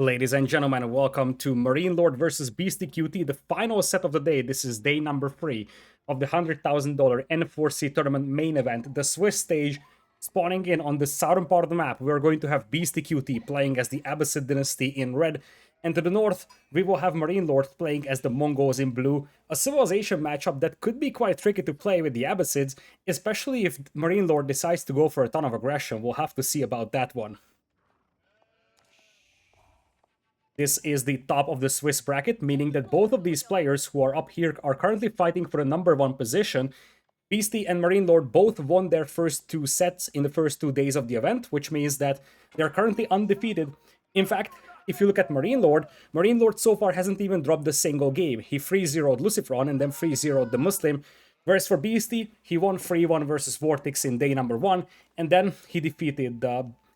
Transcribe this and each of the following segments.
Ladies and gentlemen, welcome to MarineLord versus Beastyqt, the final set of the day. This is day number 3 of the $100,000 N4C tournament main event, the Swiss stage, spawning in on the southern part of the map. We're going to have Beastyqt playing as the Abbasid dynasty in red, and to the north, we will have MarineLord playing as the Mongols in blue, a civilization matchup that could be quite tricky to play with the Abbasids, especially if MarineLord decides to go for a ton of aggression. We'll have to see about that one. This is the top of the Swiss bracket, meaning that both of these players who are up here are currently fighting for the number 1 position. Beasty and MarineLord both won their first 2 sets in the first 2 days of the event, which means that they're currently undefeated. In fact, if you look at MarineLord so far hasn't even dropped a single game. He 3-0'd Luciferon and then 3-0'd the Muslim, whereas for Beasty, he won 3-1 versus Vortex in day number 1, and then he defeated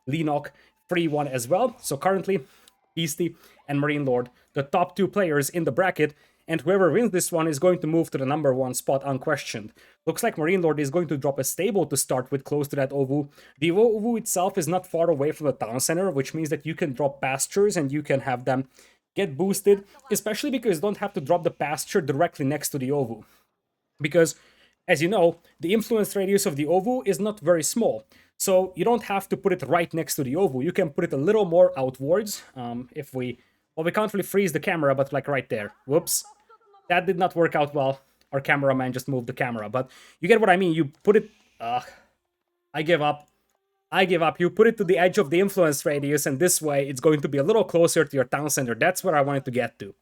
Lidakor 3-1 as well. So currently, Beasty and MarineLord, the top 2 players in the bracket, and whoever wins this one is going to move to the number 1 spot unquestioned. Looks like MarineLord is going to drop a stable to start with close to that Ovu. The Ovu itself is not far away from the town center, which means that you can drop pastures and you can have them get boosted, especially because you don't have to drop the pasture directly next to the Ovu. Because, as you know, the influence radius of the Ovu is not very small. So you don't have to put it right next to the Ovu. You can put it a little more outwards. We can't really freeze the camera, but like right there. Whoops. That did not work out well. Our cameraman just moved the camera, but you get what I mean. You put it... I give up. You put it to the edge of the influence radius, and this way it's going to be a little closer to your town center. That's where I wanted to get to.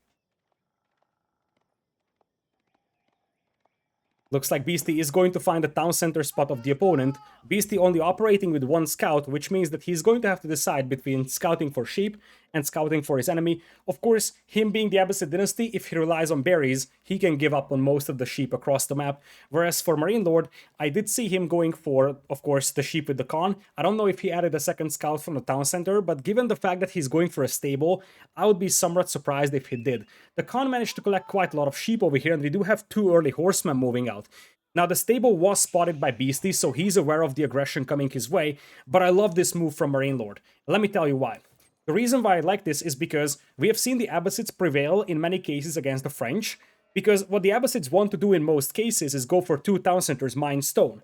Looks like Beasty is going to find the town center spot of the opponent. Beasty only operating with 1 scout, which means that he's going to have to decide between scouting for sheep and scouting for his enemy. Of course, him being the Abbasid dynasty, if he relies on berries, he can give up on most of the sheep across the map. Whereas for MarineLord, I did see him going for, of course, the sheep with the Khan. I don't know if he added a second scout from the town center, but given the fact that he's going for a stable, I would be somewhat surprised if he did. The Khan managed to collect quite a lot of sheep over here, and we do have 2 early horsemen moving out. Now, the stable was spotted by Beasty, so he's aware of the aggression coming his way, but I love this move from MarineLord. Let me tell you why. The reason why I like this is because we have seen the Abbasids prevail in many cases against the French, because what the Abbasids want to do in most cases is go for 2 town centers, mine stone.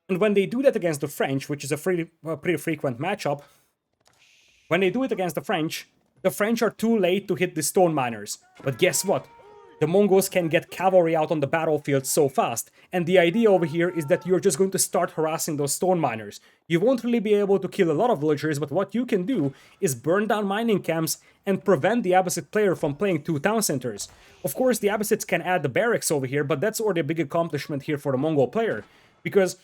And when they do that against the French, which is a pretty frequent matchup, when they do it against the French are too late to hit the stone miners. But guess what? The Mongols can get cavalry out on the battlefield so fast, and the idea over here is that you're just going to start harassing those stone miners. You won't really be able to kill a lot of villagers, but what you can do is burn down mining camps and prevent the Abbasid player from playing 2 town centers. Of course, the Abbasids can add the barracks over here, but that's already a big accomplishment here for the Mongol player, because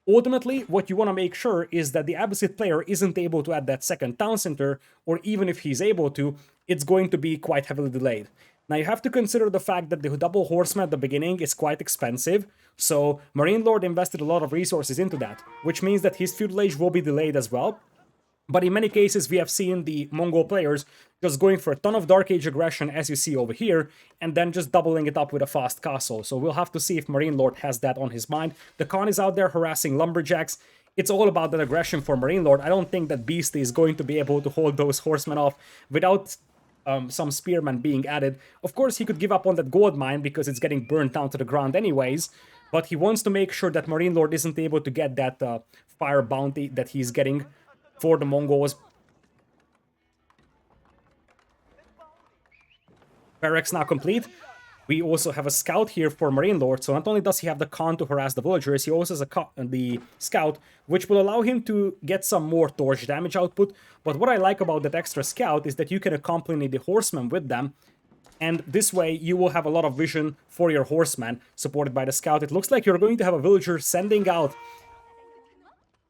ultimately, what you want to make sure is that the Abbasid player isn't able to add that second town center, or even if he's able to, it's going to be quite heavily delayed. Now, you have to consider the fact that the double horseman at the beginning is quite expensive, so MarineLord invested a lot of resources into that, which means that his feudal age will be delayed as well. But in many cases, we have seen the Mongol players just going for a ton of Dark Age aggression, as you see over here, and then just doubling it up with a fast castle. So we'll have to see if MarineLord has that on his mind. The Khan is out there harassing lumberjacks. It's all about that aggression for MarineLord. I don't think that Beasty is going to be able to hold those horsemen off without some spearmen being added. Of course, he could give up on that gold mine because it's getting burnt down to the ground anyways, but he wants to make sure that MarineLord isn't able to get that fire bounty that he's getting for the Mongols. Barracks now complete. We also have a scout here for MarineLord, so not only does he have the Khan to harass the villagers, he also has the scout, which will allow him to get some more torch damage output. But what I like about that extra scout is that you can accompany the horsemen with them, and this way you will have a lot of vision for your horseman, supported by the scout. It looks like you're going to have a villager sending out,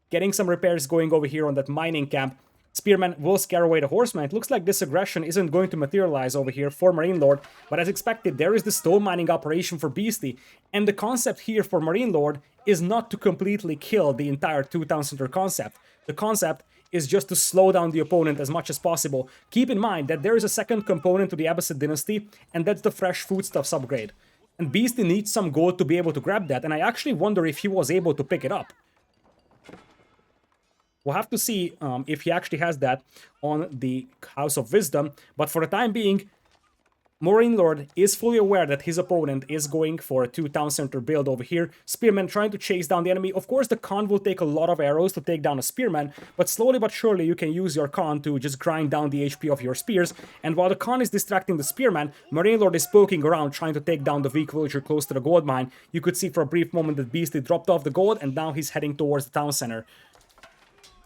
getting some repairs going over here on that mining camp. Spearman will scare away the horseman. It looks like this aggression isn't going to materialize over here for MarineLord, but as expected, there is the stone mining operation for Beasty, and the concept here for MarineLord is not to completely kill the entire 2 town center concept. The concept is just to slow down the opponent as much as possible. Keep in mind that there is a second component to the Abbasid dynasty, and that's the fresh foodstuffs upgrade. And Beasty needs some gold to be able to grab that, and I actually wonder if he was able to pick it up. We'll have to see if he actually has that on the House of Wisdom. But for the time being, MarineLord is fully aware that his opponent is going for a 2-town center build over here. Spearman trying to chase down the enemy. Of course, the Khan will take a lot of arrows to take down a Spearman, but slowly but surely you can use your Khan to just grind down the HP of your spears. And while the Khan is distracting the Spearman, MarineLord is poking around trying to take down the weak villager close to the gold mine. You could see for a brief moment that Beastyqt dropped off the gold, and now he's heading towards the town center.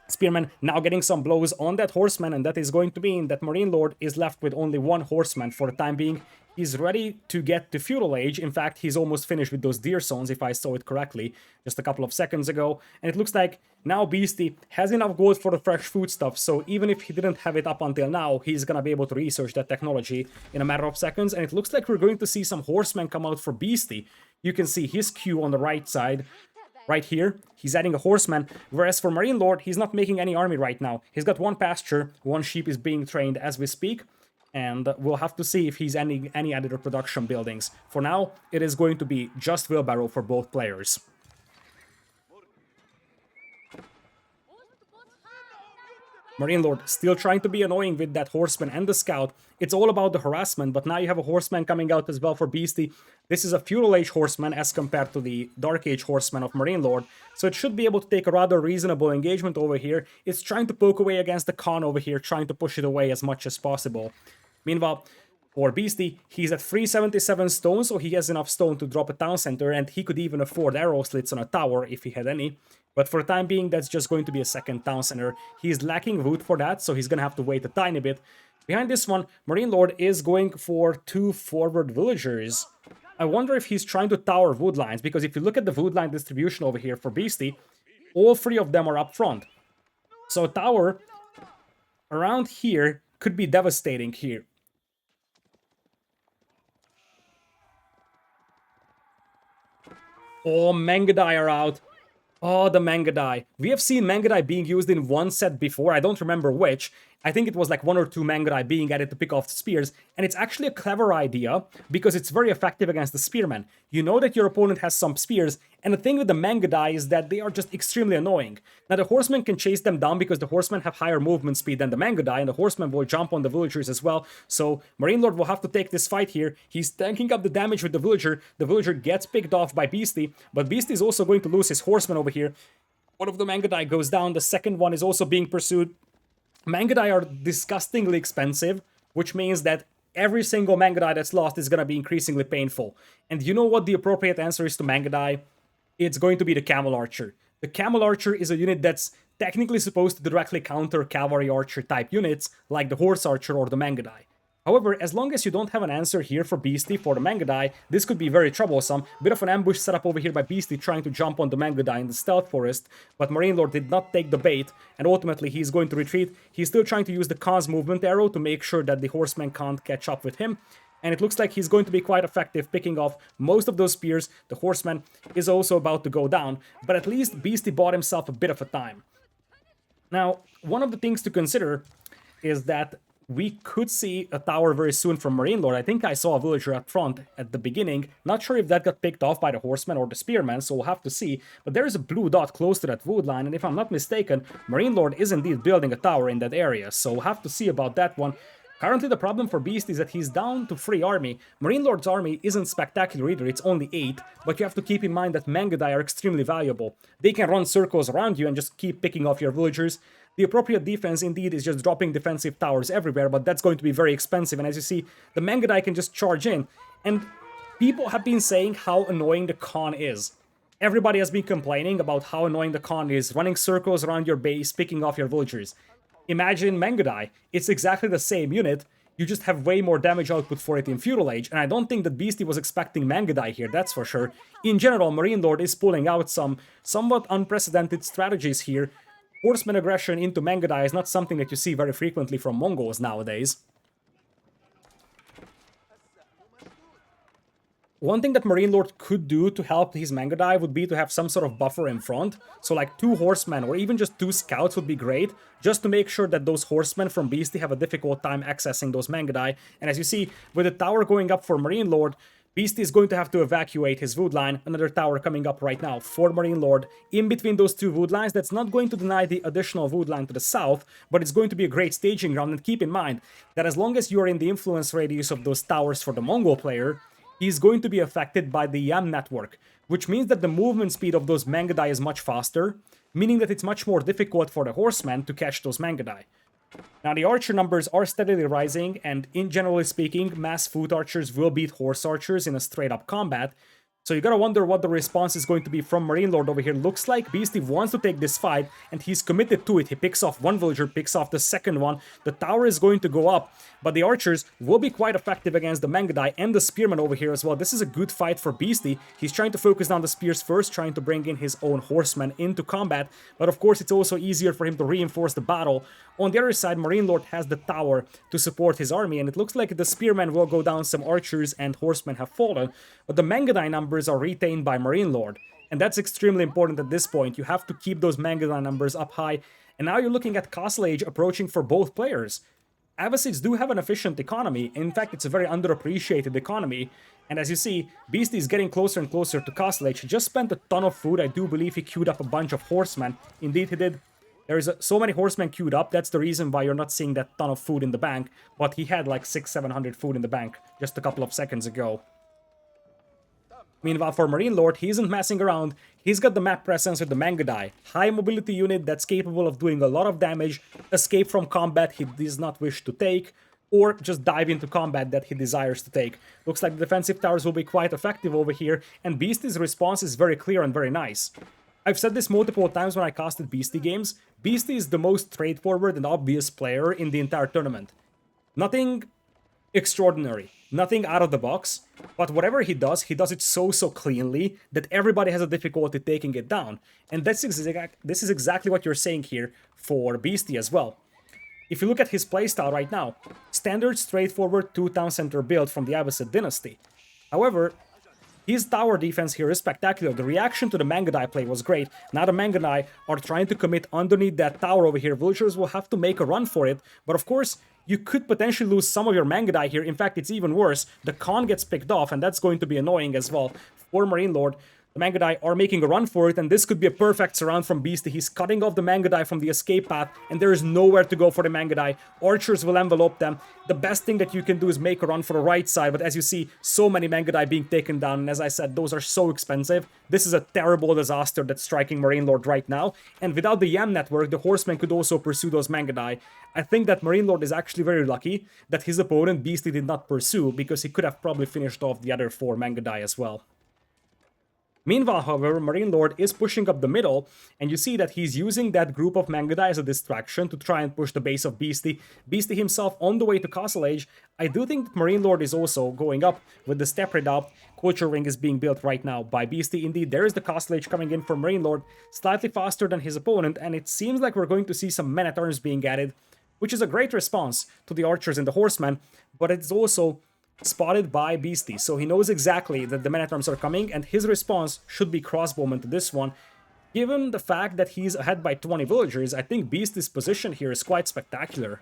Spearman now getting some blows on that horseman, and that is going to mean that MarineLord is left with only one horseman for the time being. He's ready to get to Feudal Age. In fact, he's almost finished with those deer zones, if I saw it correctly, just a couple of seconds ago. And it looks like now Beastyqt has enough gold for the fresh food stuff, so even if he didn't have it up until now, he's gonna be able to research that technology in a matter of seconds. And it looks like we're going to see some horsemen come out for Beastyqt. You can see his queue on the right side. Right here, he's adding a horseman, whereas for MarineLord, he's not making any army right now. He's got one pasture, one sheep is being trained as we speak, and we'll have to see if he's adding any added production buildings. For now, it is going to be just wheelbarrow for both players. MarineLord still trying to be annoying with that horseman and the scout. It's all about the harassment, but now you have a horseman coming out as well for Beastyqt. This is a Feudal Age horseman as compared to the Dark Age horseman of MarineLord, so it should be able to take a rather reasonable engagement over here. It's trying to poke away against the Khan over here, trying to push it away as much as possible. Meanwhile, for Beastyqt, he's at 377 stone, so he has enough stone to drop a town center, and he could even afford arrow slits on a tower if he had any. But for the time being, that's just going to be a second town center. He's lacking wood for that, so he's gonna have to wait a tiny bit. Behind this one, MarineLord is going for 2 forward villagers. I wonder if he's trying to tower wood lines, because if you look at the wood line distribution over here for Beastyqt, all 3 of them are up front. So a tower around here could be devastating here. Oh, Mangadai are out. Oh, the Mangadai. We have seen Mangadai being used in one set before, I don't remember which. I think it was like 1 or 2 Mangadai being added to pick off the spears, and it's actually a clever idea, because it's very effective against the spearmen. You know that your opponent has some spears, and the thing with the Mangadai is that they are just extremely annoying. Now the horsemen can chase them down because the horsemen have higher movement speed than the Mangadai, and the horsemen will jump on the villagers as well, so MarineLord will have to take this fight here. He's tanking up the damage with the villager gets picked off by Beastyqt, but Beastyqt is also going to lose his horsemen over here. One of the Mangadai goes down, the second one is also being pursued. Mangadai are disgustingly expensive, which means that every single Mangadai that's lost is going to be increasingly painful. And you know what the appropriate answer is to Mangadai? It's going to be the Camel Archer. The Camel Archer is a unit that's technically supposed to directly counter Cavalry Archer type units, like the Horse Archer or the Mangadai. However, as long as you don't have an answer here for Beastyqt for the Mangadai, this could be very troublesome. Bit of an ambush set up over here by Beastyqt trying to jump on the Mangadai in the stealth forest, but MarineLord did not take the bait, and ultimately he's going to retreat. He's still trying to use the Khan's movement arrow to make sure that the horsemen can't catch up with him, and it looks like he's going to be quite effective picking off most of those spears. The horseman is also about to go down, but at least Beastyqt bought himself a bit of a time. Now, one of the things to consider is that we could see a tower very soon from MarineLord. I think I saw a villager up front at the beginning. Not sure if that got picked off by the horseman or the spearman, so we'll have to see. But there is a blue dot close to that wood line, and if I'm not mistaken, MarineLord is indeed building a tower in that area, so we'll have to see about that one. Currently, the problem for Beast is that he's down to 3 army. MarineLord's army isn't spectacular either, it's only 8, but you have to keep in mind that Mangadai are extremely valuable. They can run circles around you and just keep picking off your villagers. The appropriate defense indeed is just dropping defensive towers everywhere, but that's going to be very expensive, and as you see, the Mangadai can just charge in. And people have been saying how annoying the Khan is. Everybody has been complaining about how annoying the Khan is, running circles around your base, picking off your villagers. Imagine Mangadai. It's exactly the same unit, you just have way more damage output for it in Feudal Age, and I don't think that Beasty was expecting Mangadai here, that's for sure. In general, MarineLord is pulling out some somewhat unprecedented strategies here. Horseman aggression into Mangadai is not something that you see very frequently from Mongols nowadays. One thing that MarineLord could do to help his Mangadai would be to have some sort of buffer in front. So like 2 horsemen or even just 2 scouts would be great, just to make sure that those horsemen from Beasty have a difficult time accessing those Mangadai. And as you see, with the tower going up for MarineLord, Beasty is going to have to evacuate his wood line. Another tower coming up right now for MarineLord. In between those two wood lines, that's not going to deny the additional wood line to the south, but it's going to be a great staging ground. And keep in mind that as long as you are in the influence radius of those towers for the Mongol player, he's going to be affected by the YAM network, which means that the movement speed of those Mangudai is much faster, meaning that it's much more difficult for the horsemen to catch those Mangudai. Now, the archer numbers are steadily rising, and in generally speaking, mass foot archers will beat horse archers in a straight-up combat. So you gotta wonder what the response is going to be from MarineLord over here. Looks like Beasty wants to take this fight, and he's committed to it. He picks off one villager, picks off the second one. The tower is going to go up, but the archers will be quite effective against the Mangudai and the spearmen over here as well. This is a good fight for Beasty. He's trying to focus on the spears first, trying to bring in his own horsemen into combat, but of course it's also easier for him to reinforce the battle. On the other side, MarineLord has the tower to support his army, and it looks like the spearmen will go down, some archers and horsemen have fallen, but the Mangudai numbers are retained by MarineLord, and that's extremely important at this point. You have to keep those Mangudai numbers up high, and now you're looking at Castle Age approaching for both players. Abbasids do have an efficient economy. In fact, it's a very underappreciated economy, and as you see, Beasty is getting closer and closer to Castle Age. He just spent a ton of food. I do believe he queued up a bunch of horsemen. Indeed, he did. There's so many horsemen queued up. That's the reason why you're not seeing that ton of food in the bank, but he had like 600-700 food in the bank just a couple of seconds ago. Meanwhile, for MarineLord, he isn't messing around. He's got the map presence with the Mangudai. High mobility unit that's capable of doing a lot of damage, escape from combat he does not wish to take, or just dive into combat that he desires to take. Looks like the defensive towers will be quite effective over here, and Beasty's response is very clear and very nice. I've said this multiple times when I casted Beasty games. Beasty is the most straightforward and obvious player in the entire tournament. Nothing extraordinary, nothing out of the box, but whatever he does it so cleanly that everybody has a difficulty taking it down. And this is exactly what you're saying here for Beasty as well. If you look at his playstyle right now, standard straightforward 2-town center build from the Abbasid dynasty. However, his tower defense here is spectacular. The reaction to the Mangudai play was great. Now the Mangudai are trying to commit underneath that tower over here. Villagers will have to make a run for it, but of course, you could potentially lose some of your Mangudai here. In fact, it's even worse. The Khan gets picked off, and that's going to be annoying as well. For MarineLord, the Mangudai are making a run for it, and this could be a perfect surround from Beasty. He's cutting off the Mangudai from the escape path, and there is nowhere to go for the Mangudai. Archers will envelope them. The best thing that you can do is make a run for the right side, but as you see, so many Mangudai being taken down, and as I said, those are so expensive. This is a terrible disaster that's striking MarineLord right now, and without the YAM network, the horsemen could also pursue those Mangudai. I think that MarineLord is actually very lucky that his opponent, Beasty, did not pursue, because he could have probably finished off the other 4 Mangudai as well. Meanwhile, however, MarineLord is pushing up the middle, and you see that he's using that group of Mangudai as a distraction to try and push the base of Beasty. Beasty himself on the way to Castle Age. I do think that MarineLord is also going up with the step redoubt. Culture Ring is being built right now by Beasty. Indeed, there is the Castle Age coming in for MarineLord, slightly faster than his opponent, and it seems like we're going to see some men-at-arms being added, which is a great response to the archers and the horsemen, but it's also spotted by Beasty, so he knows exactly that the men-at-arms are coming, and his response should be crossbowmen to this one. Given the fact that he's ahead by 20 villagers, I think Beasty's position here is quite spectacular.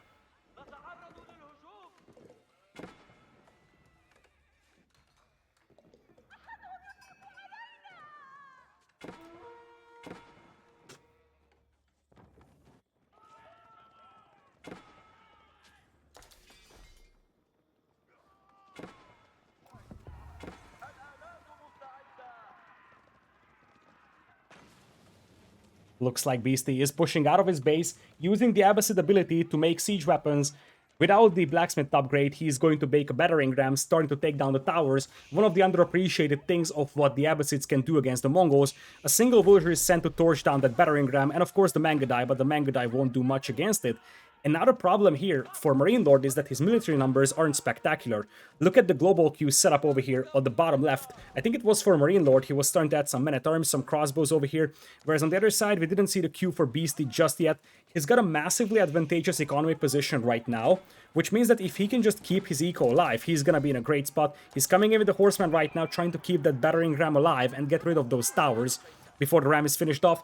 Looks like Beasty is pushing out of his base, using the Abbasid ability to make siege weapons. Without the blacksmith upgrade, he's going to make a battering ram, starting to take down the towers. One of the underappreciated things of what the Abbasids can do against the Mongols. A single villager is sent to torch down that battering ram, and of course the Mangudai, but the Mangudai won't do much against it. Another problem here for MarineLord is that his military numbers aren't spectacular. Look at the global queue setup over here on the bottom left. I think it was for MarineLord, he was starting to add some men-at-arms, some crossbows over here, whereas on the other side, we didn't see the queue for Beasty just yet. He's got a massively advantageous economic position right now, which means that if he can just keep his eco alive, he's gonna be in a great spot. He's coming in with the horseman right now, trying to keep that battering ram alive and get rid of those towers before the ram is finished off.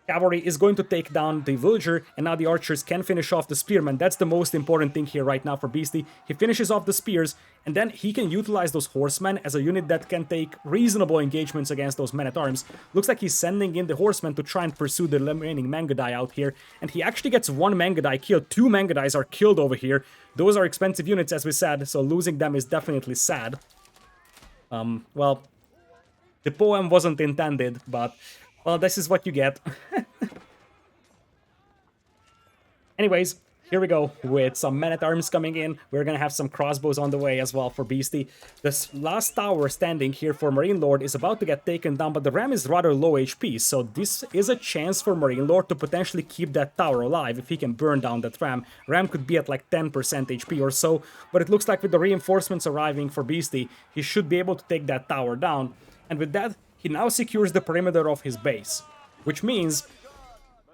Cavalry is going to take down the villager, and now the archers can finish off the spearmen. That's the most important thing here right now for Beasty. He finishes off the spears, and then he can utilize those horsemen as a unit that can take reasonable engagements against those men-at-arms. Looks like he's sending in the horsemen to try and pursue the remaining Mangudai out here, and he actually gets one Mangudai killed. Two Mangudais are killed over here. Those are expensive units, as we said, so losing them is definitely sad. Well, the poem wasn't intended, but... well, this is what you get. Anyways, here we go with some men-at-arms coming in. We're gonna have some crossbows on the way as well for Beasty. This last tower standing here for MarineLord is about to get taken down, but the ram is rather low HP, so this is a chance for MarineLord to potentially keep that tower alive if he can burn down that ram. Ram could be at like 10% HP or so, but it looks like with the reinforcements arriving for Beasty, he should be able to take that tower down. And with that, he now secures the perimeter of his base, which means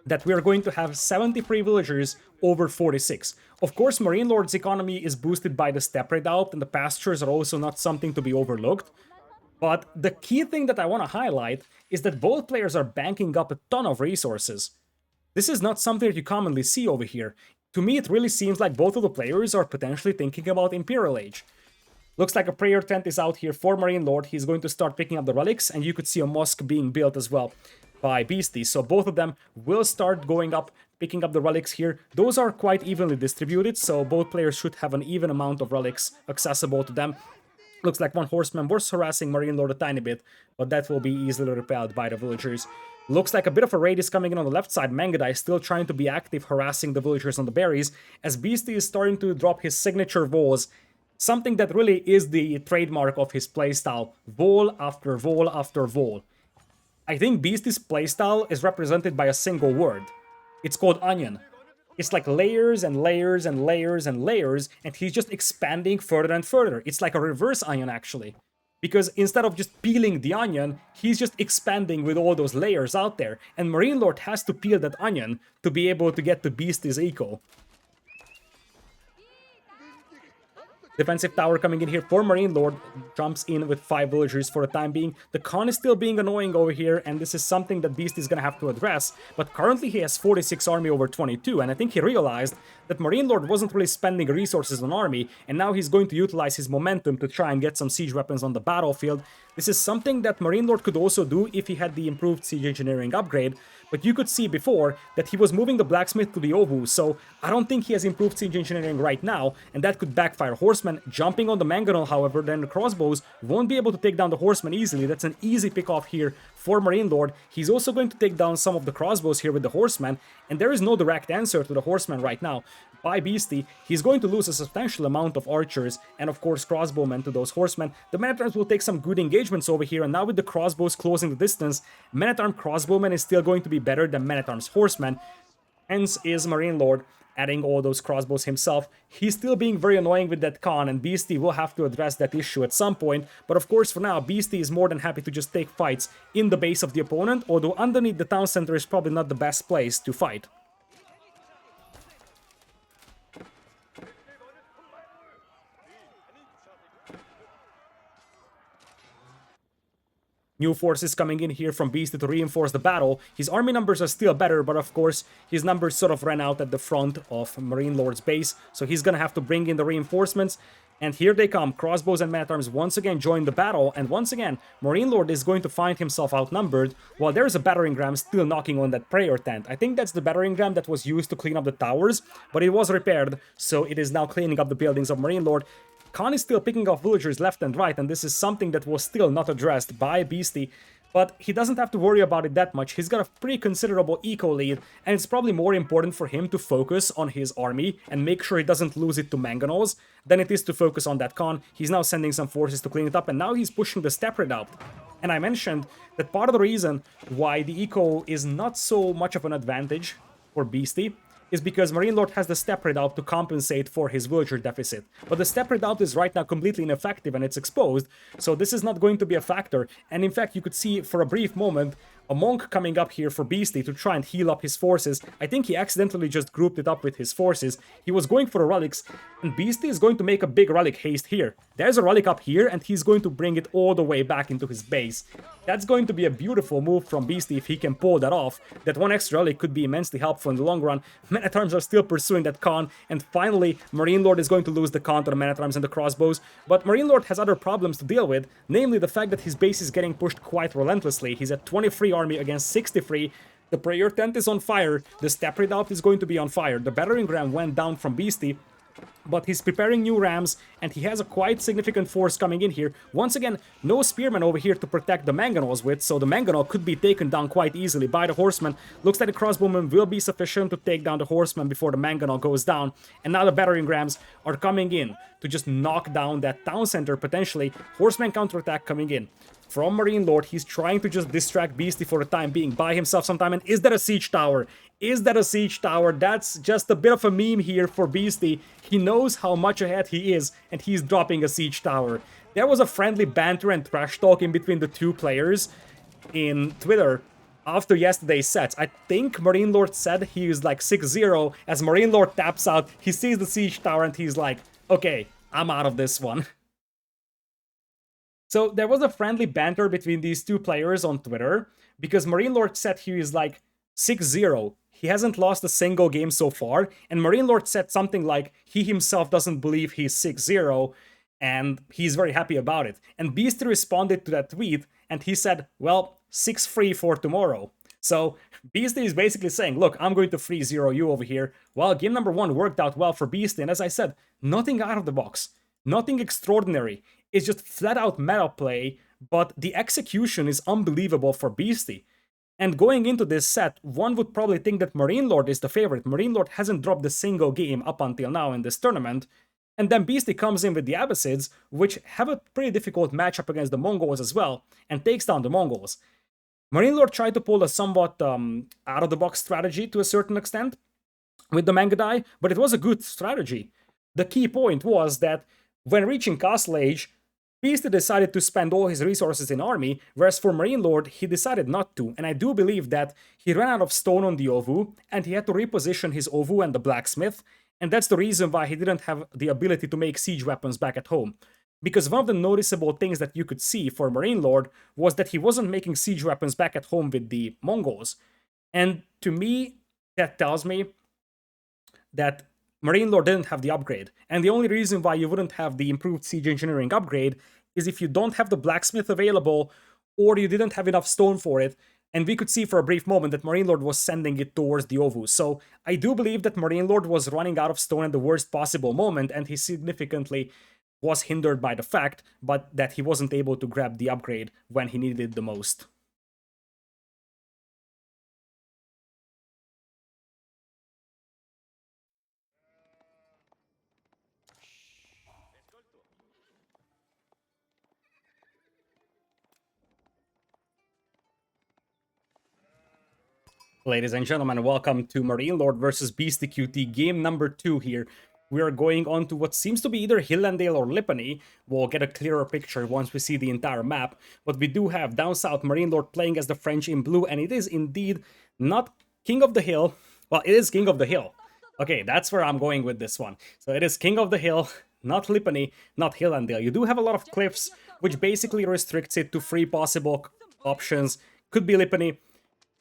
that we are going to have 73 villagers over 46. Of course, MarineLord's economy is boosted by the steppe redoubt, and the pastures are also not something to be overlooked. But the key thing that I want to highlight is that both players are banking up a ton of resources. This is not something that you commonly see over here. To me, it really seems like both of the players are potentially thinking about Imperial Age. Looks like a prayer tent is out here for MarineLord. He's going to start picking up the relics, and you could see a mosque being built as well by Beasty. So both of them will start going up, picking up the relics here. Those are quite evenly distributed, so both players should have an even amount of relics accessible to them. Looks like one horseman was harassing MarineLord a tiny bit, but that will be easily repelled by the villagers. Looks like a bit of a raid is coming in on the left side. Mangudai is still trying to be active, harassing the villagers on the berries, as Beasty is starting to drop his signature walls. Something that really is the trademark of his playstyle. Wall after wall after wall. I think Beasty's playstyle is represented by a single word. It's called onion. It's like layers and layers and layers and layers, and he's just expanding further and further. It's like a reverse onion, actually. Because instead of just peeling the onion, he's just expanding with all those layers out there. And MarineLord has to peel that onion to be able to get to Beasty's eco. Defensive tower coming in here for MarineLord, jumps in with 5 villagers for the time being. The Khan is still being annoying over here, and this is something that Beast is gonna have to address, but currently he has 46 army over 22, and I think he realized that MarineLord wasn't really spending resources on army, and now he's going to utilize his momentum to try and get some siege weapons on the battlefield. This is something that MarineLord could also do if he had the improved siege engineering upgrade, but you could see before that he was moving the blacksmith to the Ovu, so I don't think he has improved siege engineering right now, and that could backfire. Horsemen jumping on the mangonel, however, then the crossbows won't be able to take down the horsemen easily. That's an easy pick off here for MarineLord. He's also going to take down some of the crossbows here with the horsemen, and there is no direct answer to the horsemen right now by Beasty. He's going to lose a substantial amount of archers and of course crossbowmen to those horsemen. The men-at-arms will take some good engagements over here, and now with the crossbows closing the distance, men-at-arm crossbowmen is still going to be better than men-at-arms horsemen. Hence is MarineLord adding all those crossbows himself. He's still being very annoying with that Khan, and Beasty will have to address that issue at some point, but of course for now Beasty is more than happy to just take fights in the base of the opponent, although underneath the town center is probably not the best place to fight. New forces coming in here from Beasty to reinforce the battle. His army numbers are still better, but of course his numbers sort of ran out at the front of MarineLord's base, so he's gonna have to bring in the reinforcements. And here they come. Crossbows and men-at-arms once again join the battle, and once again MarineLord is going to find himself outnumbered, while there's a battering ram still knocking on that prayer tent. I think that's the battering ram that was used to clean up the towers, but it was repaired, so it is now cleaning up the buildings of MarineLord. Khan is still picking off villagers left and right, and this is something that was still not addressed by Beasty, but he doesn't have to worry about it that much. He's got a pretty considerable eco lead, and it's probably more important for him to focus on his army and make sure he doesn't lose it to mangonels than it is to focus on that Khan. He's now sending some forces to clean it up, and now he's pushing the steppe redoubt. And I mentioned that part of the reason why the eco is not so much of an advantage for Beasty is because MarineLord has the steppe redoubt to compensate for his villager deficit. But the steppe redoubt is right now completely ineffective and it's exposed, so this is not going to be a factor. And in fact, you could see for a brief moment a monk coming up here for Beasty to try and heal up his forces. I think he accidentally just grouped it up with his forces. He was going for the relics, and Beasty is going to make a big relic haste here. There's a relic up here, and he's going to bring it all the way back into his base. That's going to be a beautiful move from Beasty if he can pull that off. That one extra relic could be immensely helpful in the long run. Man-at-Arms are still pursuing that con, and finally, MarineLord is going to lose the con to the Man-at-Arms and the crossbows. But MarineLord has other problems to deal with, namely the fact that his base is getting pushed quite relentlessly. He's at 23 army against 63. The prayer tent is on fire. The step redoubt is going to be on fire. The battering ram went down from Beasty, but he's preparing new rams, and he has a quite significant force coming in here. Once again, no spearmen over here to protect the mangonels with, so the mangonel could be taken down quite easily by the horsemen. Looks like the crossbowmen will be sufficient to take down the horsemen before the mangonel goes down, and now the battering rams are coming in to just knock down that town center potentially. Horseman counterattack coming in from MarineLord. He's trying to just distract Beasty for the time being by himself sometime. And is that a siege tower? Is that a siege tower? That's just a bit of a meme here for Beasty. He knows how much ahead he is, and he's dropping a siege tower. There was a friendly banter and trash talk in between the two players in Twitter after yesterday's sets. I think MarineLord said he is like 6-0. As MarineLord taps out, he sees the siege tower and he's like, okay, I'm out of this one. So there was a friendly banter between these two players on Twitter, because MarineLord said he is like 6-0. He hasn't lost a single game so far, and MarineLord said something like he himself doesn't believe he's 6-0, and he's very happy about it. And Beasty responded to that tweet, and he said, well, 6-free for tomorrow. So Beasty is basically saying, look, I'm going to 3-0 you over here. Well, game number 1 worked out well for Beasty, and as I said, nothing out of the box. Nothing extraordinary. It's just flat out meta play, but the execution is unbelievable for Beasty. And going into this set, one would probably think that MarineLord is the favorite. MarineLord hasn't dropped a single game up until now in this tournament. And then Beasty comes in with the Abbasids, which have a pretty difficult matchup against the Mongols as well, and takes down the Mongols. MarineLord tried to pull a somewhat out-of-the-box strategy to a certain extent with the Mangadai, but it was a good strategy. The key point was that when reaching Castle Age, Beasty decided to spend all his resources in army, whereas for MarineLord, he decided not to, and I do believe that he ran out of stone on the Ovu, and he had to reposition his Ovu and the blacksmith, and that's the reason why he didn't have the ability to make siege weapons back at home. Because one of the noticeable things that you could see for MarineLord was that he wasn't making siege weapons back at home with the Mongols. And to me, that tells me that MarineLord didn't have the upgrade, and the only reason why you wouldn't have the improved siege engineering upgrade is if you don't have the blacksmith available, or you didn't have enough stone for it, and we could see for a brief moment that MarineLord was sending it towards the Ovu. So I do believe that MarineLord was running out of stone at the worst possible moment, and he significantly was hindered by the fact but that he wasn't able to grab the upgrade when he needed it the most. Ladies and gentlemen, welcome to MarineLord versus Beastyqt, game number 2 here. We are going on to what seems to be either Hillandale or Lipany. We'll get a clearer picture once we see the entire map, but we do have down south MarineLord playing as the French in blue, and it is indeed not King of the Hill. Well, it is King of the Hill. Okay, that's where I'm going with this one. So it is King of the Hill, not Lipany, not Hillandale. You do have a lot of cliffs, which basically restricts it to 3 possible options. Could be Lipany,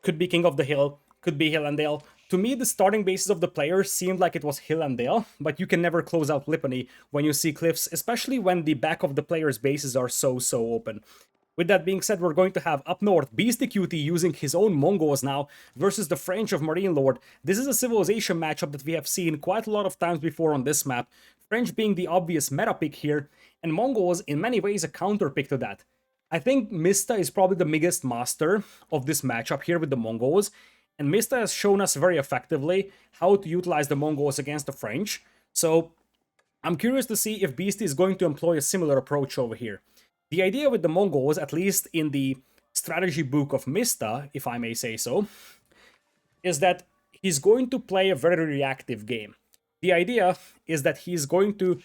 could be King of the Hill, could be Hillandale. To me, the starting bases of the players seemed like it was Hillandale, but you can never close out Lipany when you see cliffs, especially when the back of the players' bases are so open. With that being said, we're going to have up north Beastyqt using his own Mongols now versus the French of MarineLord. This is a civilization matchup that we have seen quite a lot of times before on this map, French being the obvious meta pick here, and Mongols in many ways a counter pick to that. I think Mista is probably the biggest master of this matchup here with the Mongols, and Mista has shown us very effectively how to utilize the Mongols against the French, so I'm curious to see if Beasty is going to employ a similar approach over here. The idea with the Mongols, at least in the strategy book of Mista, if I may say so, is that he's going to play a very reactive game. The idea is that he's going to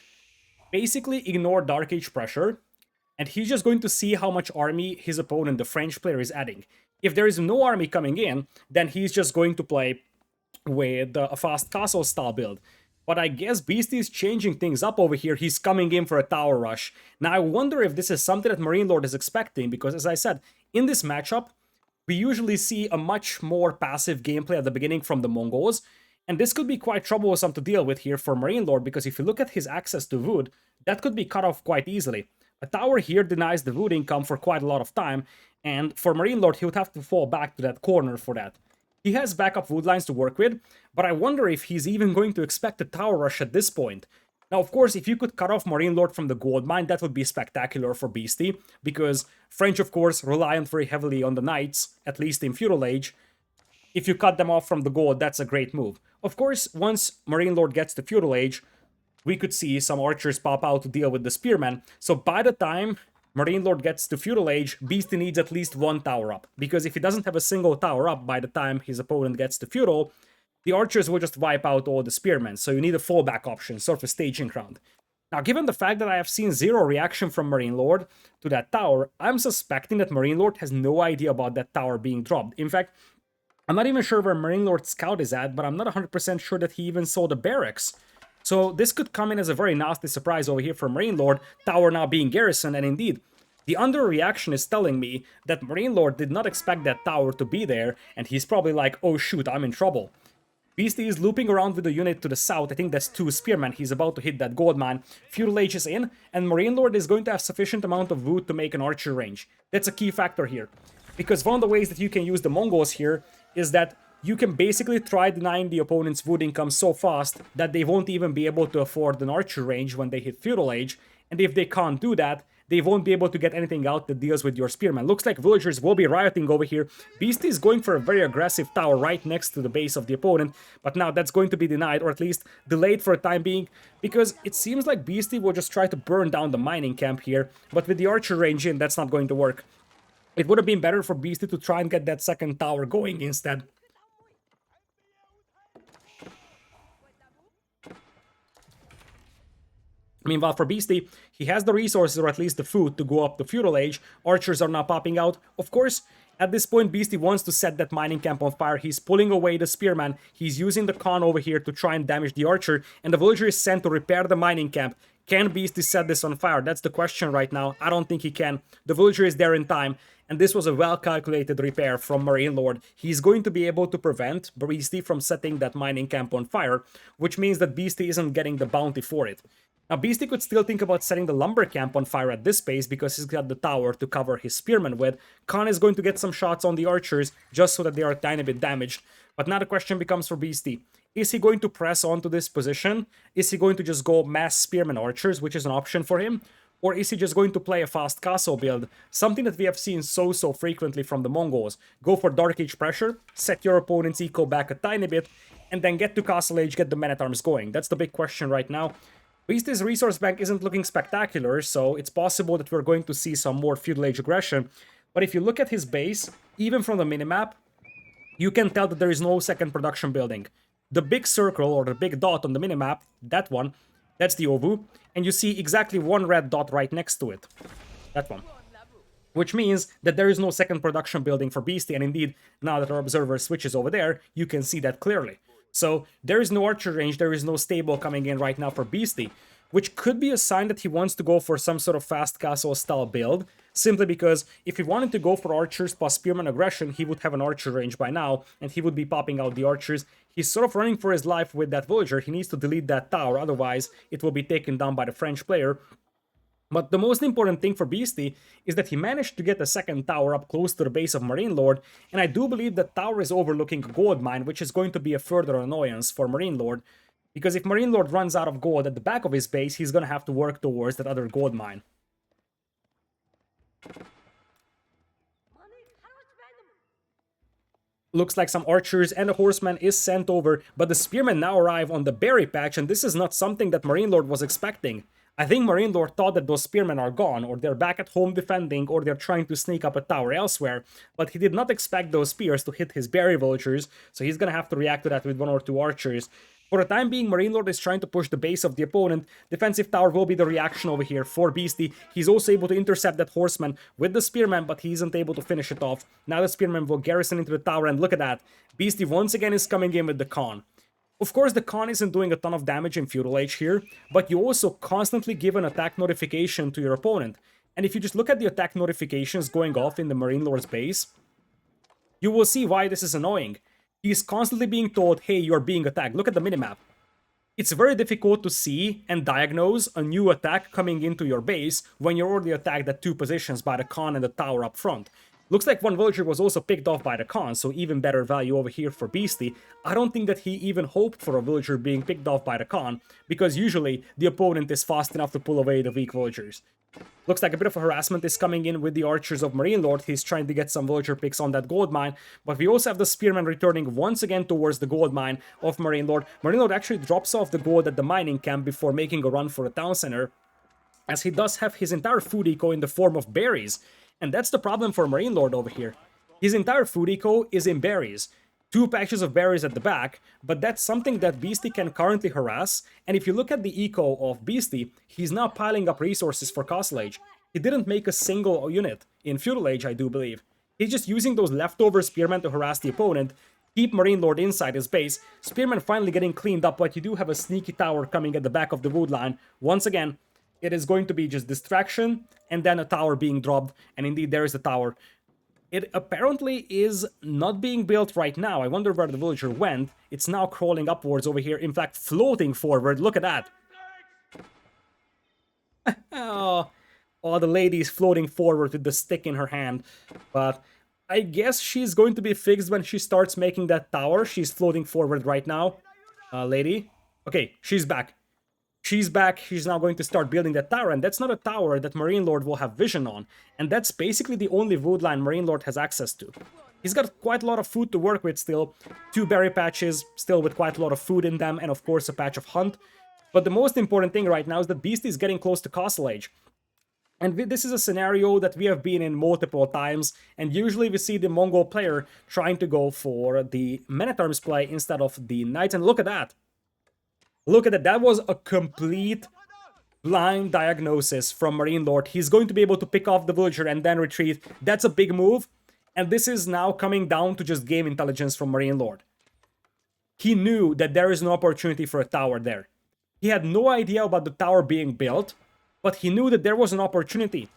basically ignore Dark Age pressure, and he's just going to see how much army his opponent, the French player, is adding. If there is no army coming in, then he's just going to play with a fast castle style build. But I guess Beasty is changing things up over here. He's coming in for a tower rush. Now I wonder if this is something that MarineLord is expecting, because as I said, in this matchup, we usually see a much more passive gameplay at the beginning from the Mongols, and this could be quite troublesome to deal with here for MarineLord, because if you look at his access to wood, that could be cut off quite easily. A tower here denies the wood income for quite a lot of time, and for MarineLord, he would have to fall back to that corner for that. He has backup wood lines to work with, but I wonder if he's even going to expect a tower rush at this point. Now, of course, if you could cut off MarineLord from the gold mine, that would be spectacular for Beasty, because French, of course, reliant very heavily on the knights, at least in Feudal Age. If you cut them off from the gold, that's a great move. Of course, once MarineLord gets to Feudal Age, we could see some archers pop out to deal with the spearmen, so by the time MarineLord gets to Feudal Age, Beasty needs at least one tower up, because if he doesn't have a single tower up by the time his opponent gets to Feudal, the archers will just wipe out all the spearmen, so you need a fallback option, sort of a staging ground. Now, given the fact that I have seen zero reaction from MarineLord to that tower, I'm suspecting that MarineLord has no idea about that tower being dropped. In fact, I'm not even sure where MarineLord's scout is at, but I'm not 100% sure that he even saw the barracks. So this could come in as a very nasty surprise over here for MarineLord, tower now being garrisoned, and indeed, the underreaction is telling me that MarineLord did not expect that tower to be there, and he's probably like, oh shoot, I'm in trouble. Beasty is looping around with the unit to the south. I think that's 2 spearmen. He's about to hit that gold mine. Feudal Age is in, and MarineLord is going to have sufficient amount of wood to make an archer range. That's a key factor here. Because one of the ways that you can use the Mongols here is that you can basically try denying the opponent's wood income so fast that they won't even be able to afford an archer range when they hit Feudal Age, and if they can't do that, they won't be able to get anything out that deals with your spearmen. Looks like villagers will be rioting over here. Beasty is going for a very aggressive tower right next to the base of the opponent, but now that's going to be denied, or at least delayed for a time being, because it seems like Beasty will just try to burn down the mining camp here, but with the archer range in, that's not going to work. It would have been better for Beasty to try and get that second tower going instead. Meanwhile, for Beasty, he has the resources, or at least the food, to go up to Feudal Age. Archers are now popping out. Of course, at this point, Beasty wants to set that mining camp on fire. He's pulling away the spearman. He's using the Khan over here to try and damage the archer, and the villager is sent to repair the mining camp. Can Beasty set this on fire? That's the question right now. I don't think he can. The villager is there in time, and this was a well-calculated repair from MarineLord. He's going to be able to prevent Beasty from setting that mining camp on fire, which means that Beasty isn't getting the bounty for it. Now, Beasty could still think about setting the lumber camp on fire at this pace because he's got the tower to cover his spearmen with. Khan is going to get some shots on the archers just so that they are a tiny bit damaged. But now the question becomes for Beasty. Is he going to press onto this position? Is he going to just go mass spearmen archers, which is an option for him? Or is he just going to play a fast castle build? Something that we have seen so frequently from the Mongols. Go for Dark Age pressure, set your opponent's eco back a tiny bit, and then get to Castle Age, get the men-at-arms going. That's the big question right now. Beasty's resource bank isn't looking spectacular, so it's possible that we're going to see some more Feudal Age aggression. But if you look at his base, even from the minimap, you can tell that there is no second production building. The big circle, or the big dot on the minimap, that one, that's the Ovu, and you see exactly one red dot right next to it. That one. Which means that there is no second production building for Beasty, and indeed, now that our observer switches over there, you can see that clearly. So there is no archer range, there is no stable coming in right now for Beasty, which could be a sign that he wants to go for some sort of fast castle style build, simply because if he wanted to go for archers plus spearman aggression, he would have an archer range by now, and he would be popping out the archers. He's sort of running for his life with that villager. He needs to delete that tower, otherwise it will be taken down by the French player. But the most important thing for Beasty is that he managed to get a second tower up close to the base of MarineLord, and I do believe that tower is overlooking a gold mine, which is going to be a further annoyance for MarineLord, because if MarineLord runs out of gold at the back of his base, he's going to have to work towards that other gold mine. Looks like some archers and a horseman is sent over, but the spearmen now arrive on the berry patch, and this is not something that MarineLord was expecting. I think MarineLord thought that those spearmen are gone, or they're back at home defending, or they're trying to sneak up a tower elsewhere, but he did not expect those spears to hit his berry villagers, so he's gonna have to react to that with 1 or 2 archers. For the time being, MarineLord is trying to push the base of the opponent. Defensive tower will be the reaction over here for Beasty. He's also able to intercept that horseman with the spearman, but he isn't able to finish it off. Now the spearman will garrison into the tower, and look at that. Beasty once again is coming in with the Khan. Of course, the Khan isn't doing a ton of damage in Feudal Age here, but you also constantly give an attack notification to your opponent. And if you just look at the attack notifications going off in the MarineLord's base, you will see why this is annoying. He's constantly being told, hey, you're being attacked. Look at the minimap. It's very difficult to see and diagnose a new attack coming into your base when you're already attacked at 2 positions by the Khan and the tower up front. Looks like one villager was also picked off by the Khan, so even better value over here for Beasty. I don't think that he even hoped for a villager being picked off by the Khan, because usually the opponent is fast enough to pull away the weak villagers. Looks like a bit of a harassment is coming in with the archers of MarineLord. He's trying to get some villager picks on that gold mine, but we also have the spearman returning once again towards the gold mine of MarineLord. MarineLord actually drops off the gold at the mining camp before making a run for the town center, as he does have his entire food eco in the form of berries. And that's the problem for MarineLord over here. His entire food eco is in berries. 2 patches of berries at the back, but that's something that Beasty can currently harass, and if you look at the eco of Beasty, he's now piling up resources for Castle Age. He didn't make a single unit in Feudal Age, I do believe. He's just using those leftover spearmen to harass the opponent, keep MarineLord inside his base. Spearmen finally getting cleaned up, but you do have a sneaky tower coming at the back of the wood line. Once again, it is going to be just distraction, and then a tower being dropped, and indeed there is the tower. It apparently is not being built right now. I wonder where the villager went. It's now crawling upwards over here. In fact, floating forward. Look at that. Oh, the lady's floating forward with the stick in her hand. But I guess she's going to be fixed when she starts making that tower. She's floating forward right now. Lady. Okay, she's back. She's back, she's now going to start building that tower, and that's not a tower that MarineLord will have vision on. And that's basically the only wood line MarineLord has access to. He's got quite a lot of food to work with still. 2 berry patches, still with quite a lot of food in them, and of course a patch of hunt. But the most important thing right now is that Beasty is getting close to Castle Age. And this is a scenario that we have been in multiple times, and usually we see the Mongol player trying to go for the men-at-arms play instead of the knights, and look at that. Look at that, that was a complete blind diagnosis from MarineLord. He's going to be able to pick off the villager and then retreat. That's a big move, and this is now coming down to just game intelligence from MarineLord. He knew that there is no opportunity for a tower there. He had no idea about the tower being built, but he knew that there was an opportunity.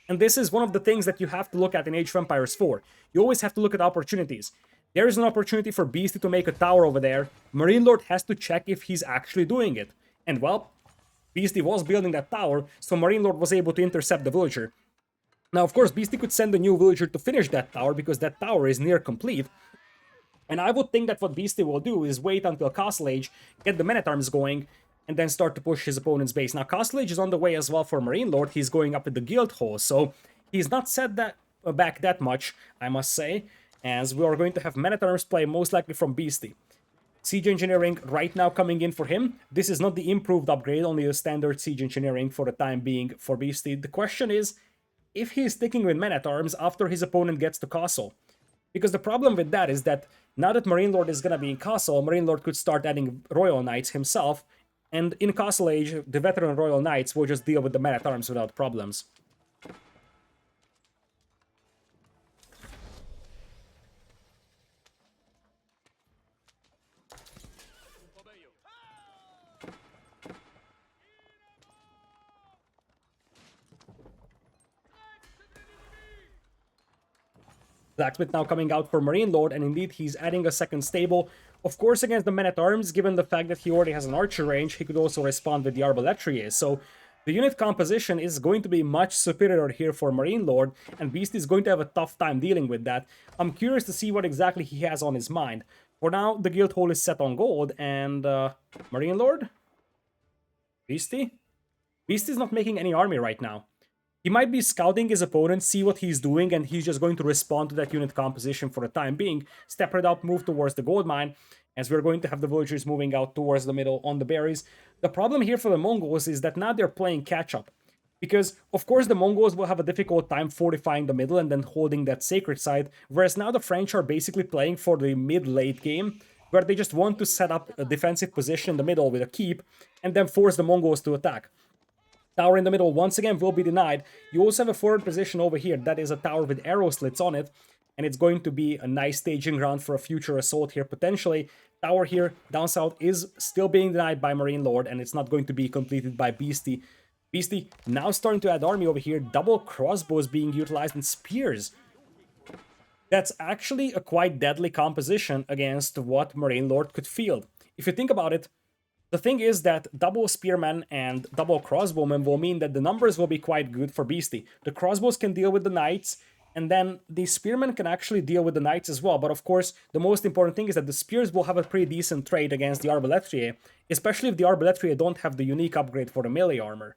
And this is one of the things that you have to look at in Age of Empires 4. You always have to look at opportunities. There is an opportunity for Beasty to make a tower over there. MarineLord has to check if he's actually doing it. And well, Beasty was building that tower, so MarineLord was able to intercept the villager. Now, of course, Beasty could send a new villager to finish that tower, because that tower is near complete. And I would think that what Beasty will do is wait until Castle Age, get the men-at-arms going, and then start to push his opponent's base. Now, Castle Age is on the way as well for MarineLord. He's going up with the guild hall, so he's not set that back that much, I must say, as we are going to have men-at-arms play most likely from Beasty. Siege Engineering right now coming in for him. This is not the improved upgrade, only the standard Siege Engineering for the time being for Beasty. The question is, if he is sticking with men-at-arms after his opponent gets to Castle. Because the problem with that is that now that MarineLord is going to be in Castle, MarineLord could start adding Royal Knights himself, and in Castle Age, the veteran Royal Knights will just deal with the men-at-arms without problems. Blacksmith now coming out for MarineLord, and indeed he's adding a second stable. Of course, against the men-at-arms, given the fact that he already has an archer range, he could also respond with the Arbalettrier. So the unit composition is going to be much superior here for MarineLord, and Beast is going to have a tough time dealing with that. I'm curious to see what exactly he has on his mind. For now, the guild hall is set on gold, and MarineLord? Beasty? Beasty's not making any army right now. He might be scouting his opponent, see what he's doing, and he's just going to respond to that unit composition for the time being. Step right up, move towards the gold mine, as we're going to have the villagers moving out towards the middle on the berries. The problem here for the Mongols is that now they're playing catch-up. Because, of course, the Mongols will have a difficult time fortifying the middle and then holding that sacred site, whereas now the French are basically playing for the mid-late game, where they just want to set up a defensive position in the middle with a keep and then force the Mongols to attack. Tower in the middle once again will be denied. You also have a forward position over here. That is a tower with arrow slits on it. And it's going to be a nice staging ground for a future assault here, potentially. Tower here, down south, is still being denied by MarineLord, and it's not going to be completed by Beastyqt. Beastyqt now starting to add army over here. Double crossbows being utilized and spears. That's actually a quite deadly composition against what MarineLord could field. If you think about it, the thing is that double spearmen and double crossbowmen will mean that the numbers will be quite good for Beastyqt. The crossbows can deal with the knights, and then the spearmen can actually deal with the knights as well. But of course, the most important thing is that the spears will have a pretty decent trade against the arbaletrier, especially if the arbaletrier don't have the unique upgrade for the melee armor.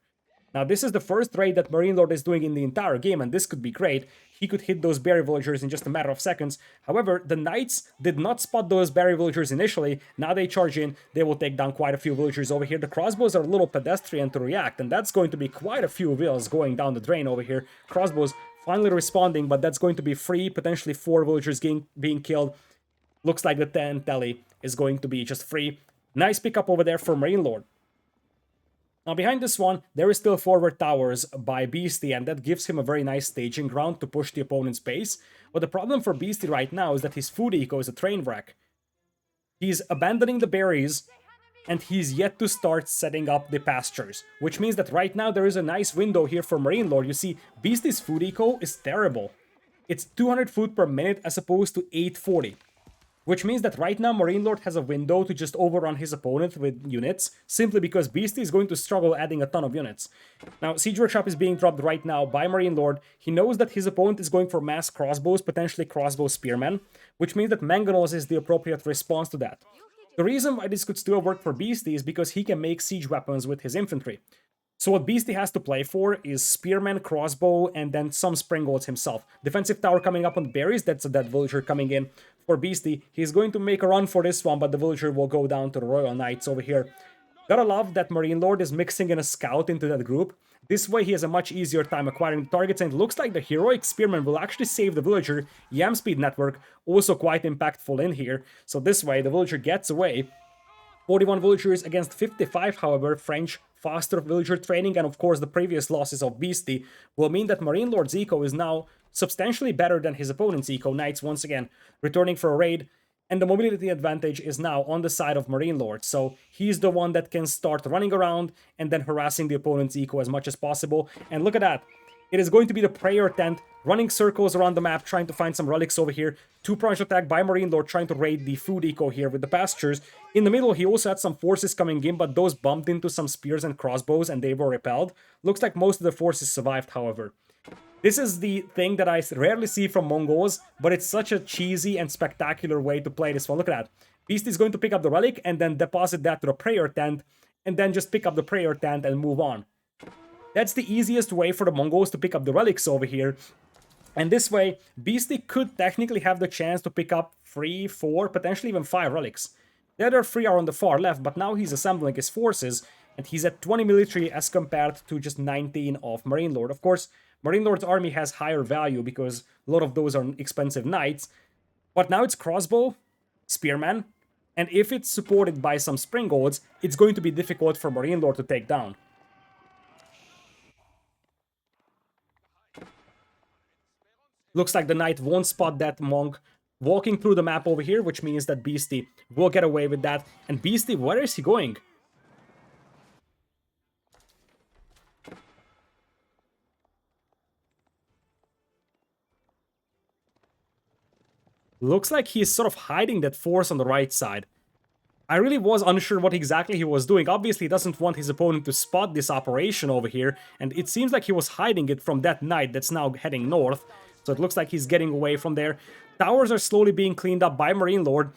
Now, this is the first raid that MarineLord is doing in the entire game, and this could be great. He could hit those berry villagers in just a matter of seconds. However, the knights did not spot those berry villagers initially. Now they charge in. They will take down quite a few villagers over here. The crossbows are a little pedestrian to react, and that's going to be quite a few vills going down the drain over here. Crossbows finally responding, but that's going to be 3, potentially 4 villagers being killed. Looks like the 10 tally is going to be just 3. Nice pickup over there for MarineLord. Now behind this one, there is still forward towers by Beastyqt, and that gives him a very nice staging ground to push the opponent's base. But the problem for Beastyqt right now is that his food eco is a train wreck. He's abandoning the berries, and he's yet to start setting up the pastures. Which means that right now there is a nice window here for MarineLord. You see, Beastyqt's food eco is terrible. It's 200 food per minute as opposed to 840. Which means that right now MarineLord has a window to just overrun his opponent with units, simply because Beastyqt is going to struggle adding a ton of units. Now, Siege Workshop is being dropped right now by MarineLord. He knows that his opponent is going for mass crossbows, potentially crossbow spearmen, which means that Mangonels is the appropriate response to that. The reason why this could still work for Beastyqt is because he can make siege weapons with his infantry. So what Beastyqt has to play for is spearman, crossbow, and then some springolds himself. Defensive tower coming up on the berries, that's a dead villager coming in. For Beastyqt, he's going to make a run for this one, but the villager will go down to the Royal Knights over here. Gotta love that MarineLord is mixing in a scout into that group. This way he has a much easier time acquiring targets, and it looks like the heroic spearman will actually save the villager. Yam speed network, also quite impactful in here. So this way the villager gets away. 41 villagers against 55, however, French faster villager training, and of course the previous losses of Beastyqt will mean that MarineLord's eco is now substantially better than his opponent's eco. Knights once again returning for a raid, and the mobility advantage is now on the side of MarineLord, so he's the one that can start running around and then harassing the opponent's eco as much as possible. And look at that, it is going to be the prayer tent running circles around the map, trying to find some relics over here. 2-pronged attack by MarineLord, trying to raid the food eco here with the pastures. In the middle, he also had some forces coming in, but those bumped into some spears and crossbows, and they were repelled. Looks like most of the forces survived, however. This is the thing that I rarely see from Mongols, but it's such a cheesy and spectacular way to play this one. Look at that. Beastyqt is going to pick up the relic and then deposit that to the prayer tent, and then just pick up the prayer tent and move on. That's the easiest way for the Mongols to pick up the relics over here. And this way, Beastyqt could technically have the chance to pick up 3, 4, potentially even 5 relics. The other 3 are on the far left, but now he's assembling his forces, and he's at 20 military as compared to just 19 of MarineLord. Of course, MarineLord's army has higher value because a lot of those are expensive knights, but now it's crossbow, spearman, and if it's supported by some springolds, it's going to be difficult for MarineLord to take down. Looks like the knight won't spot that monk walking through the map over here, which means that Beastyqt will get away with that. And Beastyqt, where is he going? Looks like he's sort of hiding that force on the right side. I really was unsure what exactly he was doing. Obviously, he doesn't want his opponent to spot this operation over here, and it seems like he was hiding it from that knight that's now heading north. So it looks like he's getting away from there. Towers are slowly being cleaned up by MarineLord.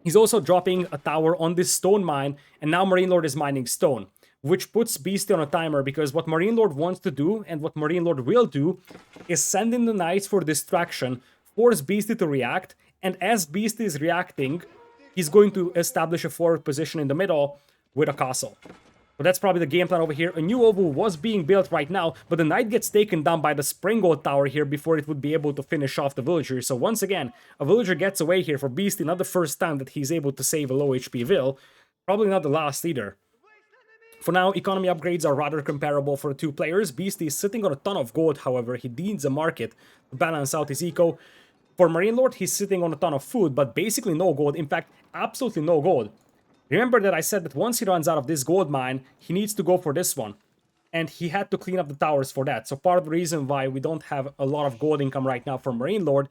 He's also dropping a tower on this stone mine, and now MarineLord is mining stone, which puts Beastyqt on a timer, because what MarineLord wants to do, and what MarineLord will do, is send in the knights for distraction, force Beastyqt to react, and as Beastyqt is reacting, he's going to establish a forward position in the middle with a castle. But that's probably the game plan over here. A new oval was being built right now, but the knight gets taken down by the Springald tower here before it would be able to finish off the villager. So once again, a villager gets away here for Beasty. Not the first time that he's able to save a low HP vill. Probably not the last either. For now, economy upgrades are rather comparable for the two players. Beasty is sitting on a ton of gold, however. He needs a market to balance out his eco. For MarineLord, he's sitting on a ton of food, but basically no gold. In fact, absolutely no gold. Remember that I said that once he runs out of this gold mine, he needs to go for this one. And he had to clean up the towers for that. So part of the reason why we don't have a lot of gold income right now from MarineLord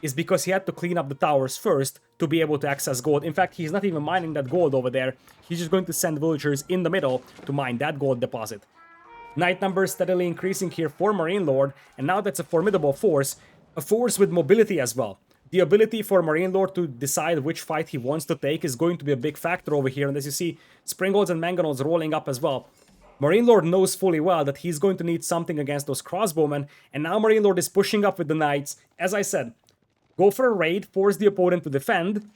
is because he had to clean up the towers first to be able to access gold. In fact, he's not even mining that gold over there. He's just going to send villagers in the middle to mine that gold deposit. Knight numbers steadily increasing here for MarineLord, and now that's a formidable force. A force with mobility as well. The ability for MarineLord to decide which fight he wants to take is going to be a big factor over here. And as you see, Springolds and Mangonels rolling up as well. MarineLord knows fully well that he's going to need something against those crossbowmen. And now MarineLord is pushing up with the knights. As I said, go for a raid, force the opponent to defend,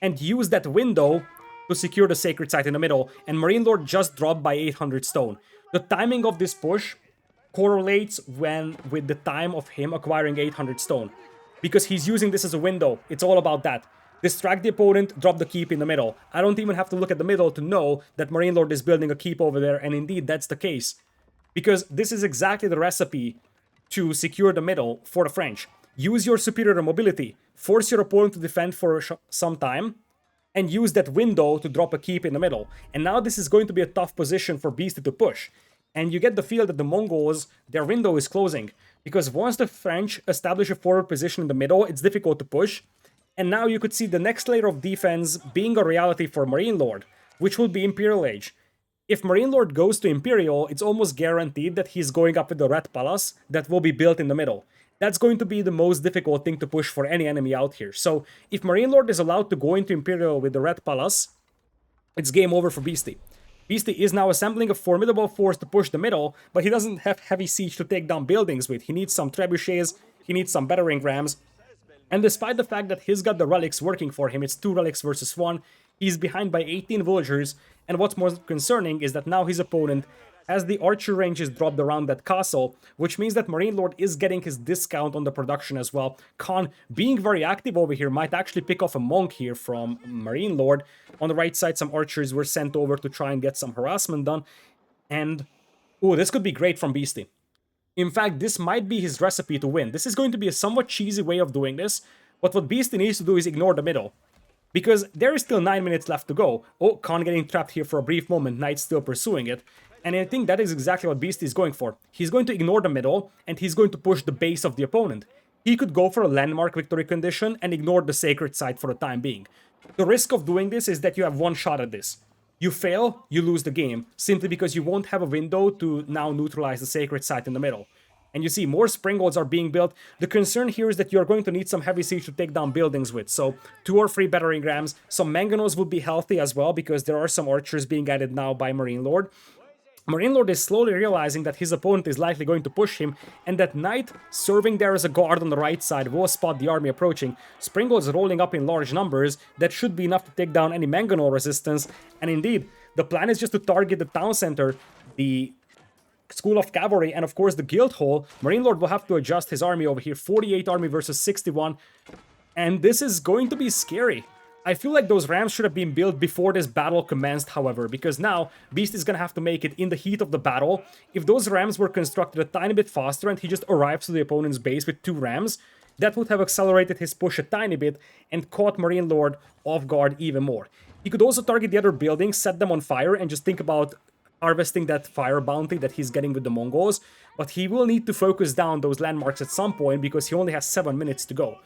and use that window to secure the sacred site in the middle. And MarineLord just dropped by 800 stone. The timing of this push correlates with the time of him acquiring 800 stone. Because he's using this as a window. It's all about that. Distract the opponent, drop the keep in the middle. I don't even have to look at the middle to know that MarineLord is building a keep over there, and indeed that's the case. Because this is exactly the recipe to secure the middle for the French. Use your superior mobility, force your opponent to defend for some time, and use that window to drop a keep in the middle. And now this is going to be a tough position for Beastyqt to push. And you get the feel that the Mongols, their window is closing. Because once the French establish a forward position in the middle, it's difficult to push. And now you could see the next layer of defense being a reality for MarineLord, which will be Imperial Age. If MarineLord goes to Imperial, it's almost guaranteed that he's going up with the Red Palace that will be built in the middle. That's going to be the most difficult thing to push for any enemy out here. So if MarineLord is allowed to go into Imperial with the Red Palace, it's game over for Beastyqt. Beastyqt is now assembling a formidable force to push the middle, but he doesn't have heavy siege to take down buildings with. He needs some trebuchets, he needs some battering rams. And despite the fact that he's got the relics working for him, it's 2 relics versus 1, he's behind by 18 villagers. And what's more concerning is that now his opponent has the archer ranges dropped around that castle, which means that MarineLord is getting his discount on the production as well. Khan, being very active over here, might actually pick off a monk here from MarineLord. On the right side, some archers were sent over to try and get some harassment done. And, oh, this could be great from Beastyqt. In fact, this might be his recipe to win. This is going to be a somewhat cheesy way of doing this, but what Beastyqt needs to do is ignore the middle. Because there is still 9 minutes left to go. Oh, Khan getting trapped here for a brief moment, Knight still pursuing it. And I think that is exactly what Beastyqt is going for. He's going to ignore the middle, and he's going to push the base of the opponent. He could go for a landmark victory condition and ignore the sacred site for the time being. The risk of doing this is that you have one shot at this. You fail, you lose the game, simply because you won't have a window to now neutralize the sacred site in the middle. And you see, more Springolds are being built. The concern here is that you're going to need some heavy siege to take down buildings with. So, 2 or 3 battering rams. Some Mangonels would be healthy as well, because there are some archers being added now by MarineLord. MarineLord is slowly realizing that his opponent is likely going to push him, and that Knight, serving there as a guard on the right side, will spot the army approaching. Springolds rolling up in large numbers. That should be enough to take down any Mangonel resistance. And indeed, the plan is just to target the town center, the School of Cavalry, and of course the Guild Hall. MarineLord will have to adjust his army over here. 48 army versus 61. And this is going to be scary. I feel like those rams should have been built before this battle commenced, however, because now Beast is going to have to make it in the heat of the battle. If those rams were constructed a tiny bit faster and he just arrives to the opponent's base with 2 rams, that would have accelerated his push a tiny bit and caught MarineLord off guard even more. He could also target the other buildings, set them on fire, and just think about harvesting that fire bounty that he's getting with the Mongols, but he will need to focus down those landmarks at some point because he only has 7 minutes to go.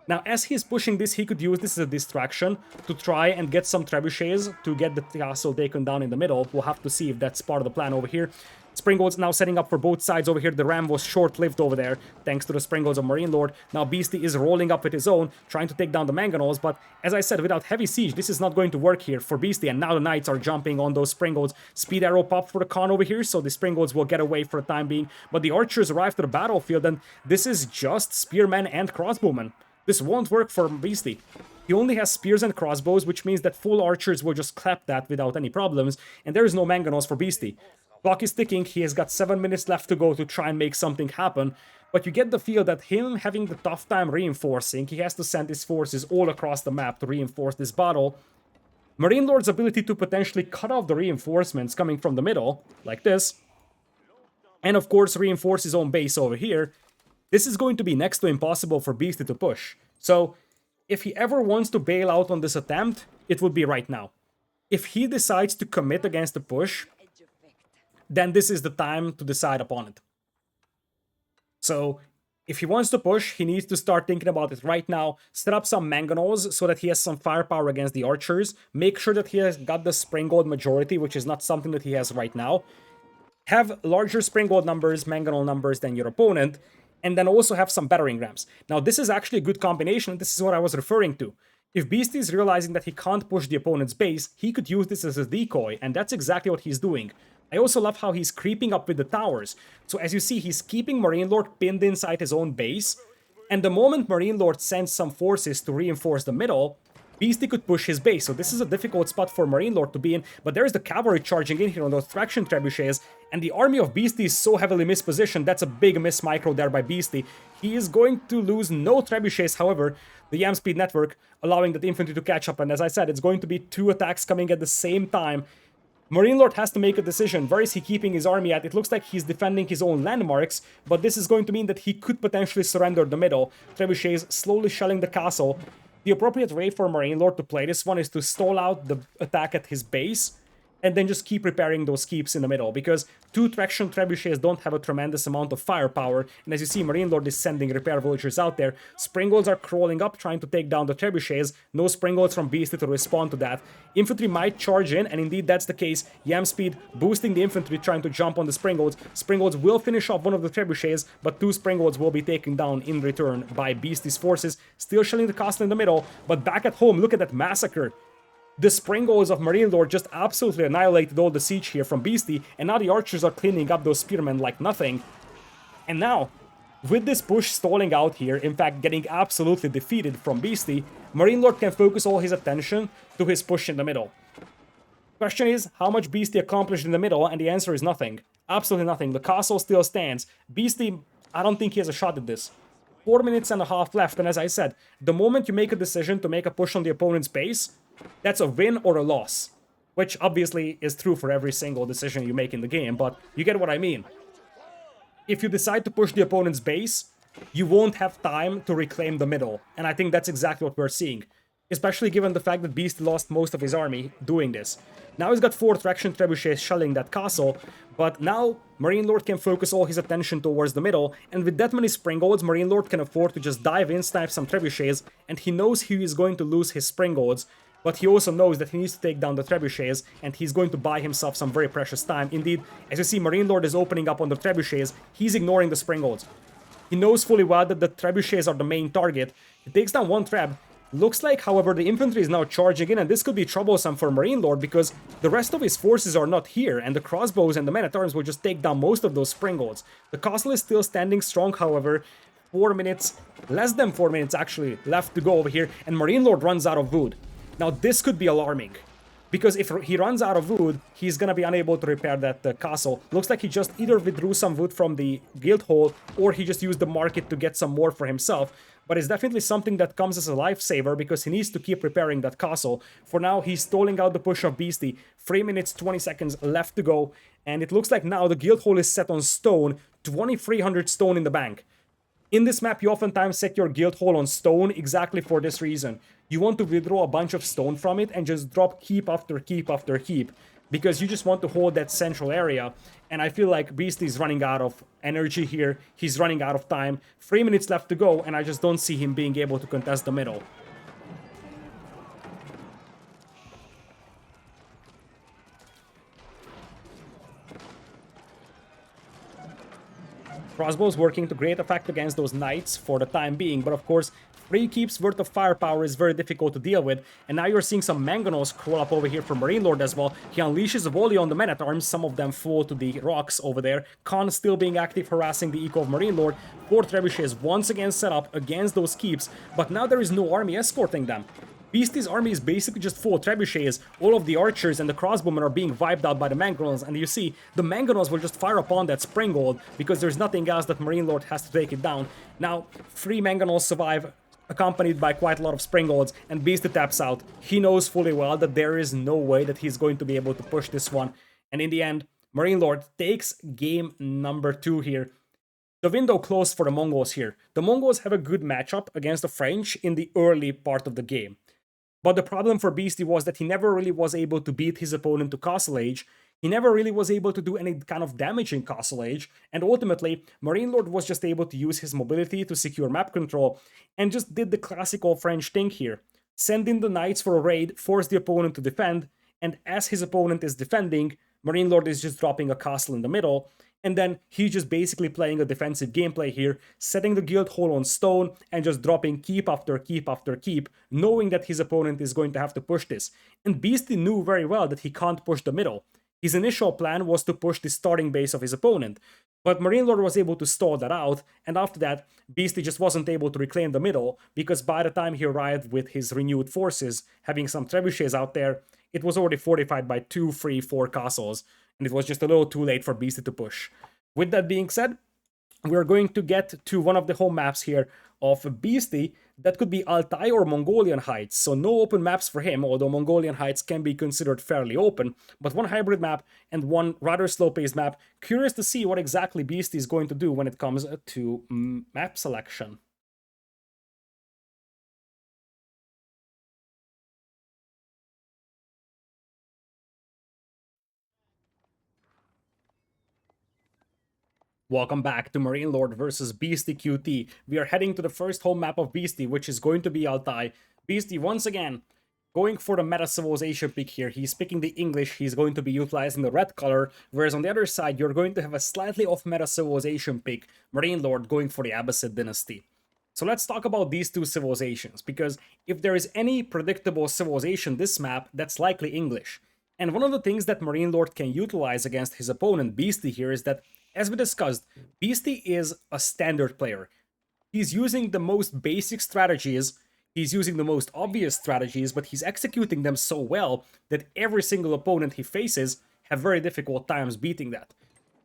Now, as he's pushing this, he could use this as a distraction to try and get some trebuchets to get the castle taken down in the middle. We'll have to see if that's part of the plan over here. Springolds now setting up for both sides over here. The ram was short-lived over there, thanks to the Springolds of MarineLord. Now Beastyqt is rolling up with his own, trying to take down the Mangonels, but as I said, without heavy siege, this is not going to work here for Beastyqt, and now the Knights are jumping on those Springolds. Speed arrow pop for the Khan over here, so the Springolds will get away for the time being, but the archers arrive to the battlefield, and this is just spearmen and crossbowmen. This won't work for Beastyqt. He only has spears and crossbows, which means that full archers will just clap that without any problems, and there is no mangonels for Beasty. Clock is ticking, he has got 7 minutes left to go to try and make something happen, but you get the feel that him having the tough time reinforcing, he has to send his forces all across the map to reinforce this battle. MarineLord's ability to potentially cut off the reinforcements coming from the middle, like this, and of course reinforce his own base over here, this is going to be next to impossible for Beasty to push. So, if he ever wants to bail out on this attempt, it would be right now. If he decides to commit against the push, then this is the time to decide upon it. So, if he wants to push, he needs to start thinking about it right now, set up some mangonels so that he has some firepower against the archers, make sure that he has got the springald majority, which is not something that he has right now, have larger springald numbers, mangonel numbers than your opponent, and then also have some battering rams. Now, this is actually a good combination. This is what I was referring to. If Beasty is realizing that he can't push the opponent's base, he could use this as a decoy, and that's exactly what he's doing. I also love how he's creeping up with the towers. So as you see, he's keeping MarineLord pinned inside his own base, and the moment MarineLord sends some forces to reinforce the middle, Beasty could push his base. So this is a difficult spot for MarineLord to be in, but there's the cavalry charging in here on those traction trebuchets, and the army of Beasty is so heavily mispositioned. That's a big miss micro there by Beasty. He is going to lose no trebuchets, however, the Yam speed network, allowing the infantry to catch up, and as I said, it's going to be 2 attacks coming at the same time. MarineLord has to make a decision. Where is he keeping his army at? It looks like he's defending his own landmarks, but this is going to mean that he could potentially surrender the middle. Trebuchets slowly shelling the castle. The appropriate way for MarineLord to play this one is to stall out the attack at his base, and then just keep repairing those keeps in the middle, because 2 traction trebuchets don't have a tremendous amount of firepower, and as you see, MarineLord is sending repair villagers out there. Springolds are crawling up, trying to take down the trebuchets. No Springolds from Beasty to respond to that. Infantry might charge in, and indeed that's the case. Yam speed boosting the infantry, trying to jump on the Springolds. Springolds will finish off one of the trebuchets, but 2 Springolds will be taken down in return by Beasty's forces. Still shelling the castle in the middle, but back at home, look at that massacre. The Springolds of MarineLord just absolutely annihilated all the siege here from Beasty, and now the archers are cleaning up those spearmen like nothing. And now, with this push stalling out here, in fact getting absolutely defeated from Beasty, MarineLord can focus all his attention to his push in the middle. Question is, how much Beasty accomplished in the middle, and the answer is nothing. Absolutely nothing. The castle still stands. Beasty, I don't think he has a shot at this. 4 minutes and a half left, and as I said, the moment you make a decision to make a push on the opponent's base, that's a win or a loss, which obviously is true for every single decision you make in the game, but you get what I mean. If you decide to push the opponent's base, you won't have time to reclaim the middle, and I think that's exactly what we're seeing, especially given the fact that Beast lost most of his army doing this. Now he's got 4 traction trebuchets shelling that castle, but now MarineLord can focus all his attention towards the middle, and with that many Springolds, MarineLord can afford to just dive in, snipe some trebuchets, and he knows he is going to lose his Springolds, but he also knows that he needs to take down the trebuchets, and he's going to buy himself some very precious time. Indeed, as you see, MarineLord is opening up on the trebuchets, he's ignoring the Springolds. He knows fully well that the trebuchets are the main target. He takes down 1 treb. Looks like, however, the infantry is now charging in, and this could be troublesome for MarineLord because the rest of his forces are not here, and the crossbows and the men-at-arms will just take down most of those Springolds. The castle is still standing strong, however. 4 minutes, less than 4 minutes actually, left to go over here, and MarineLord runs out of wood. Now this could be alarming, because if he runs out of wood, he's gonna be unable to repair that castle. Looks like he just either withdrew some wood from the guild hall, or he just used the market to get some more for himself. But it's definitely something that comes as a lifesaver, because he needs to keep repairing that castle. For now, he's stalling out the push of Beasty. 3 minutes, 20 seconds left to go, and it looks like now the guild hall is set on stone, 2300 stone in the bank. In this map, you oftentimes set your guild hall on stone exactly for this reason. You want to withdraw a bunch of stone from it and just drop keep after keep after keep, because you just want to hold that central area. And I feel like Beast is running out of energy here. He's running out of time. 3 minutes left to go, and I just don't see him being able to contest the middle. Crossbows working to great effect against those knights for the time being, but of course, 3 keeps worth of firepower is very difficult to deal with, and now you're seeing some mangonels crawl up over here from MarineLord as well. He unleashes a volley on the men-at-arms, some of them fall to the rocks over there. Khan still being active, harassing the eco of MarineLord. 4 trebuchets once again set up against those keeps, but now there is no army escorting them. Beastie's army is basically just full of trebuchets. All of the archers and the crossbowmen are being wiped out by the Mongols, and you see, the Mongols will just fire upon that Springald because there's nothing else that MarineLord has to take it down. Now, 3 Mongols survive, accompanied by quite a lot of Springolds, and Beastyqt taps out. He knows fully well that there is no way that he's going to be able to push this one, and in the end, MarineLord takes game number 2 here. The window closed for the Mongols here. The Mongols have a good matchup against the French in the early part of the game. But the problem for Beastie was that he never really was able to beat his opponent to Castle Age. He never really was able to do any kind of damage in Castle Age, and ultimately, MarineLord was just able to use his mobility to secure map control, and just did the classical French thing here. Send in the knights for a raid, force the opponent to defend, and as his opponent is defending, MarineLord is just dropping a castle in the middle, and then he's just basically playing a defensive gameplay here, setting the guild hall on stone and just dropping keep after keep after keep, knowing that his opponent is going to have to push this. And Beastie knew very well that he can't push the middle. His initial plan was to push the starting base of his opponent, but MarineLord was able to stall that out, and after that, Beastie just wasn't able to reclaim the middle, because by the time he arrived with his renewed forces, having some trebuchets out there, it was already fortified by 2, 3, 4 castles, and it was just a little too late for Beastie to push. With that being said, we're going to get to one of the home maps here of Beastie. That could be Altai or Mongolian Heights, so no open maps for him, although Mongolian Heights can be considered fairly open, but one hybrid map and one rather slow-paced map. Curious to see what exactly Beastie is going to do when it comes to map selection. Welcome back to MarineLord versus Beastyqt. We are heading to the first home map of Beastie, which is going to be Altai. Beastie, once again, going for the meta civilization pick here. He's picking the English, he's going to be utilizing the red color, whereas on the other side, you're going to have a slightly off meta civilization pick, MarineLord going for the Abbasid dynasty. So let's talk about these two civilizations, because if there is any predictable civilization this map, that's likely English. And one of the things that MarineLord can utilize against his opponent, Beastie, here is that, as we discussed, Beastie is a standard player. He's using the most basic strategies, he's using the most obvious strategies, but he's executing them so well that every single opponent he faces have very difficult times beating that.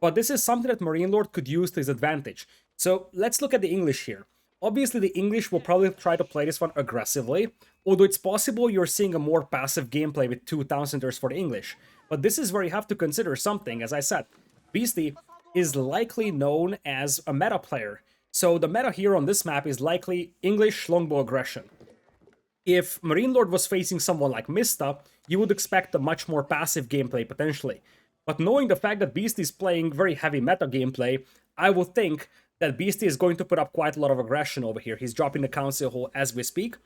But this is something that MarineLord could use to his advantage. So let's look at the English here. Obviously, the English will probably try to play this one aggressively, although it's possible you're seeing a more passive gameplay with 2 town centers for the English. But this is where you have to consider something, as I said. Beastie is likely known as a meta player, so the meta here on this map is likely English longbow aggression. If MarineLord was facing someone like Mista, you would expect a much more passive gameplay potentially. But knowing the fact that Beastie is playing very heavy meta gameplay, I would think that Beastie is going to put up quite a lot of aggression over here. He's dropping the council hall as we speak.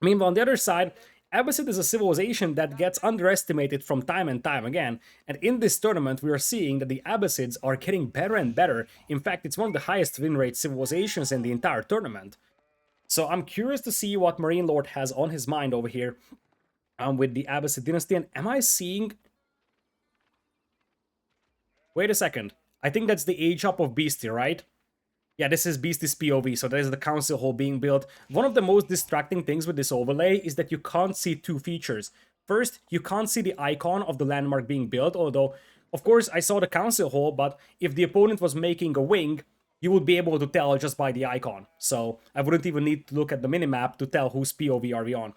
Meanwhile, on the other side, Abbasid is a civilization that gets underestimated from time and time again, and in this tournament we are seeing that the Abbasids are getting better and better. In fact, it's one of the highest win rate civilizations in the entire tournament. So I'm curious to see what MarineLord has on his mind over here with the Abbasid dynasty, and am I seeing... Wait a second, I think that's the age up of Beastie, right? Yeah, this is Beastie's POV, so that is the council hall being built. One of the most distracting things with this overlay is that you can't see 2 features. First, you can't see the icon of the landmark being built, although, of course, I saw the council hall, but if the opponent was making a wing, you would be able to tell just by the icon. So I wouldn't even need to look at the minimap to tell whose POV are we on.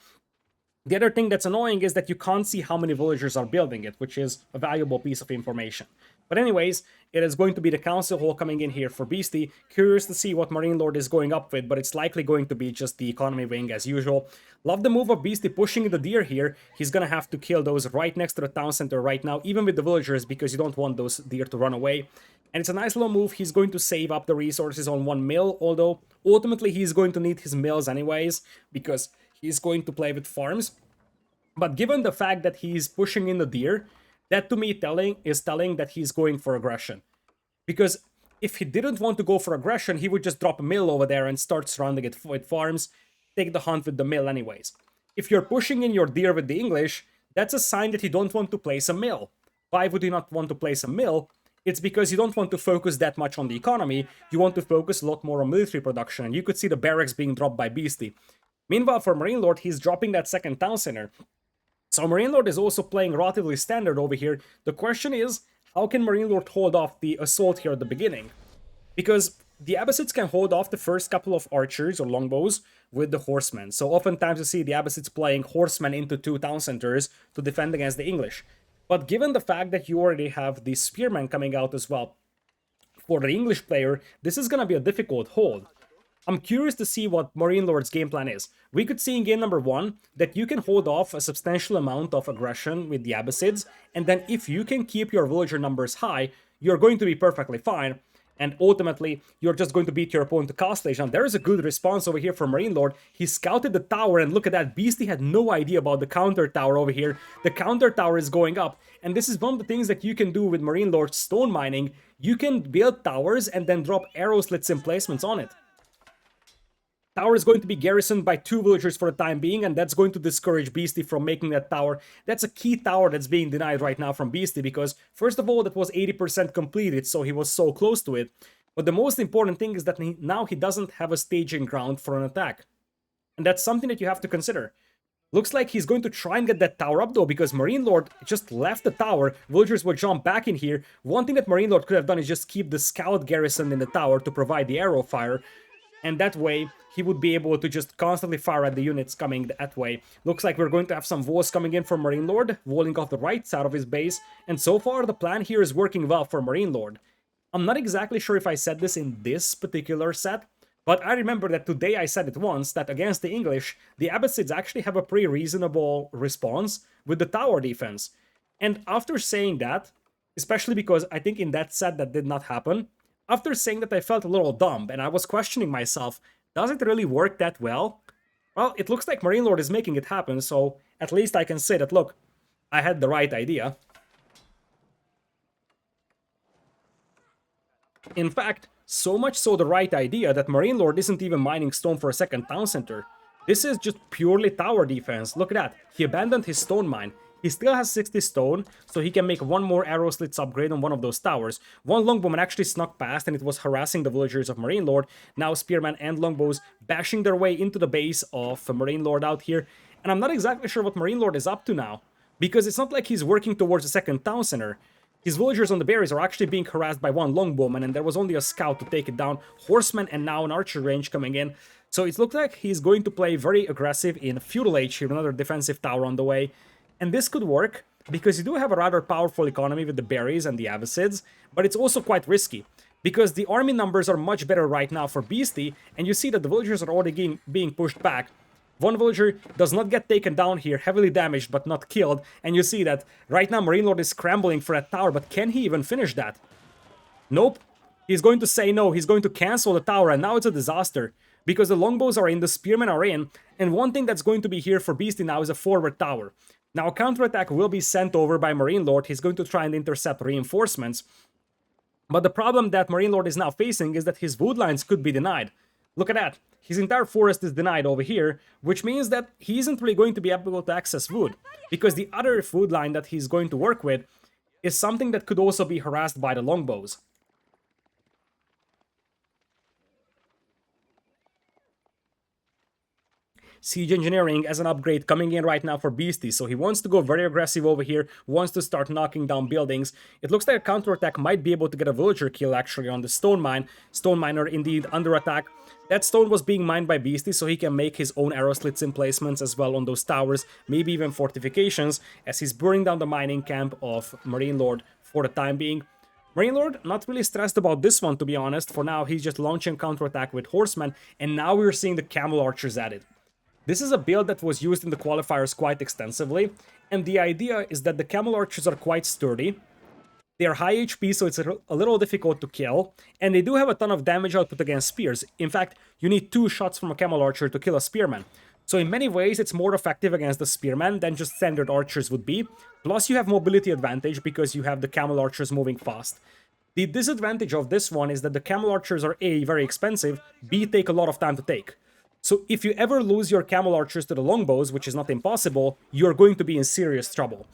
The other thing that's annoying is that you can't see how many villagers are building it, which is a valuable piece of information. But anyways, it is going to be the council hall coming in here for Beastie. Curious to see what MarineLord is going up with, but it's likely going to be just the economy wing as usual. Love the move of Beastie pushing the deer here. He's gonna have to kill those right next to the town center right now, even with the villagers, because you don't want those deer to run away. And it's a nice little move. He's going to save up the resources on 1 mill, although ultimately he's going to need his mills anyways, because he's going to play with farms. But given the fact that he's pushing in the deer, that to me is telling that he's going for aggression. Because if he didn't want to go for aggression, he would just drop a mill over there and start surrounding it with farms, take the hunt with the mill anyways. If you're pushing in your deer with the English, that's a sign that you don't want to place a mill. Why would you not want to place a mill? It's because you don't want to focus that much on the economy, you want to focus a lot more on military production, and you could see the barracks being dropped by Beastie. Meanwhile, for MarineLord, he's dropping that second town center. So MarineLord is also playing relatively standard over here. The question is, how can MarineLord hold off the assault here at the beginning? Because the Abbasids can hold off the first couple of archers or longbows with the horsemen. So oftentimes you see the Abbasids playing horsemen into two town centers to defend against the English. But given the fact that you already have the spearmen coming out as well, for the English player, this is going to be a difficult hold. I'm curious to see what MarineLord's game plan is. We could see in game number 1 that you can hold off a substantial amount of aggression with the Abbasids, and then if you can keep your villager numbers high, you're going to be perfectly fine, and ultimately, you're just going to beat your opponent to castle age. Now, there is a good response over here from MarineLord. He scouted the tower, and look at that, Beasty had no idea about the counter tower over here. The counter tower is going up, and this is one of the things that you can do with MarineLord's stone mining. You can build towers and then drop arrow slits emplacements on it. Tower is going to be garrisoned by 2 villagers for the time being, and that's going to discourage Beasty from making that tower. That's a key tower that's being denied right now from Beasty, because first of all, that was 80% completed, so he was so close to it. But the most important thing is that now he doesn't have a staging ground for an attack. And that's something that you have to consider. Looks like he's going to try and get that tower up though, because MarineLord just left the tower. Villagers will jump back in here. One thing that MarineLord could have done is just keep the scout garrison in the tower to provide the arrow fire. And that way, he would be able to just constantly fire at the units coming that way. Looks like we're going to have some walls coming in from MarineLord, walling off the right side of his base. And so far, the plan here is working well for MarineLord. I'm not exactly sure if I said this in this particular set, but I remember that today I said it once, that against the English, the Abbasids actually have a pretty reasonable response with the tower defense. And after saying that, especially because I think in that set that did not happen, after saying that I felt a little dumb, and I was questioning myself, does it really work that well? Well, it looks like MarineLord is making it happen, so at least I can say that, look, I had the right idea. In fact, so much so the right idea that MarineLord isn't even mining stone for a second town center. This is just purely tower defense. Look at that. He abandoned his stone mine. He still has 60 stone, so he can make one more arrow slits upgrade on one of those towers. One longbowman actually snuck past and it was harassing the villagers of MarineLord. Now spearmen and longbows bashing their way into the base of MarineLord out here. And I'm not exactly sure what MarineLord is up to now, because it's not like he's working towards a second town center. His villagers on the berries are actually being harassed by one longbowman, and there was only a scout to take it down. Horsemen and now an archer range coming in. So it looks like he's going to play very aggressive in Feudal Age here, another defensive tower on the way. And this could work, because you do have a rather powerful economy with the berries and the Abbasids, but it's also quite risky, because the army numbers are much better right now for Beasty, and you see that the villagers are already being pushed back. One villager does not get taken down here, heavily damaged but not killed, and you see that right now MarineLord is scrambling for that tower, but can he even finish that? Nope. He's going to say no, he's going to cancel the tower, and now it's a disaster, because the longbows are in, the spearmen are in, and one thing that's going to be here for Beasty now is a forward tower. Now, a counterattack will be sent over by MarineLord. He's going to try and intercept reinforcements. But the problem that MarineLord is now facing is that his wood lines could be denied. Look at that. His entire forest is denied over here, which means that he isn't really going to be able to access wood, because the other food line that he's going to work with is something that could also be harassed by the longbows. Siege Engineering as an upgrade coming in right now for Beasty, so he wants to go very aggressive over here, wants to start knocking down buildings. It looks like a counterattack might be able to get a villager kill actually on the stone mine. Stone miner indeed under attack. That stone was being mined by Beasty, so he can make his own arrow slits emplacements as well on those towers, maybe even fortifications, as he's burning down the mining camp of MarineLord for the time being. MarineLord, not really stressed about this one, to be honest. For now, he's just launching counterattack with horsemen, and now we're seeing the camel archers added. This is a build that was used in the qualifiers quite extensively, and the idea is that the camel archers are quite sturdy. They are high HP, so it's a little difficult to kill, and they do have a ton of damage output against spears. In fact, you need 2 shots from a camel archer to kill a spearman. So in many ways, it's more effective against the spearman than just standard archers would be. Plus, you have mobility advantage because you have the camel archers moving fast. The disadvantage of this one is that the camel archers are A, very expensive, B, take a lot of time to take. So if you ever lose your camel archers to the longbows, which is not impossible, you're going to be in serious trouble.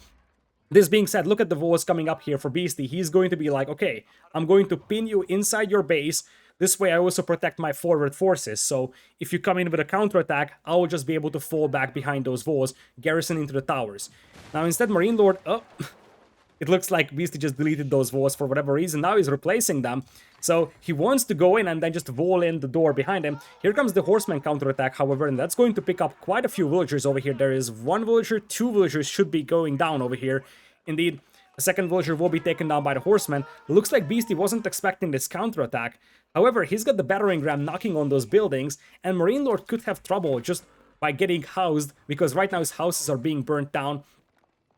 This being said, look at the walls coming up here for Beasty. He's going to be like, okay, I'm going to pin you inside your base. This way I also protect my forward forces, so if you come in with a counterattack, I will just be able to fall back behind those walls, garrison into the towers. Now instead MarineLord, oh, it looks like Beastyqt just deleted those walls for whatever reason. Now he's replacing them. So he wants to go in and then just wall in the door behind him. Here comes the horseman counterattack, however, and that's going to pick up quite a few villagers over here. There is one villager, two villagers should be going down over here. Indeed, a second villager will be taken down by the horseman. Looks like Beastyqt wasn't expecting this counterattack. However, he's got the battering ram knocking on those buildings, and MarineLord could have trouble just by getting housed, because right now his houses are being burnt down.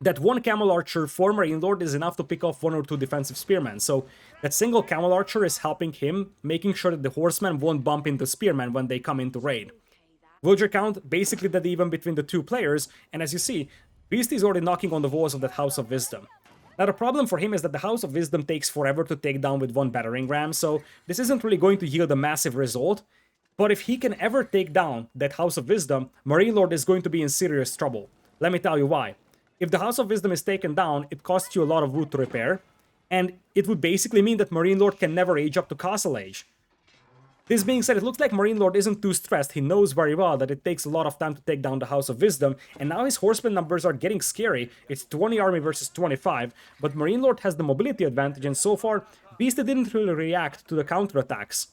That one camel archer for MarineLord is enough to pick off one or two defensive spearmen, so that single camel archer is helping him, making sure that the horsemen won't bump into spearmen when they come into raid. Villager count basically dead even between the two players, and as you see, Beastyqt is already knocking on the walls of that House of Wisdom. Now the problem for him is that the House of Wisdom takes forever to take down with one battering ram, so this isn't really going to yield a massive result. But if he can ever take down that House of Wisdom, MarineLord is going to be in serious trouble. Let me tell you why. If the House of Wisdom is taken down, it costs you a lot of wood to repair, and it would basically mean that MarineLord can never age up to Castle Age. This being said, it looks like MarineLord isn't too stressed. He knows very well that it takes a lot of time to take down the House of Wisdom, and now his horseman numbers are getting scary. It's 20 army versus 25, but MarineLord has the mobility advantage, and so far, Beastyqt didn't really react to the counterattacks.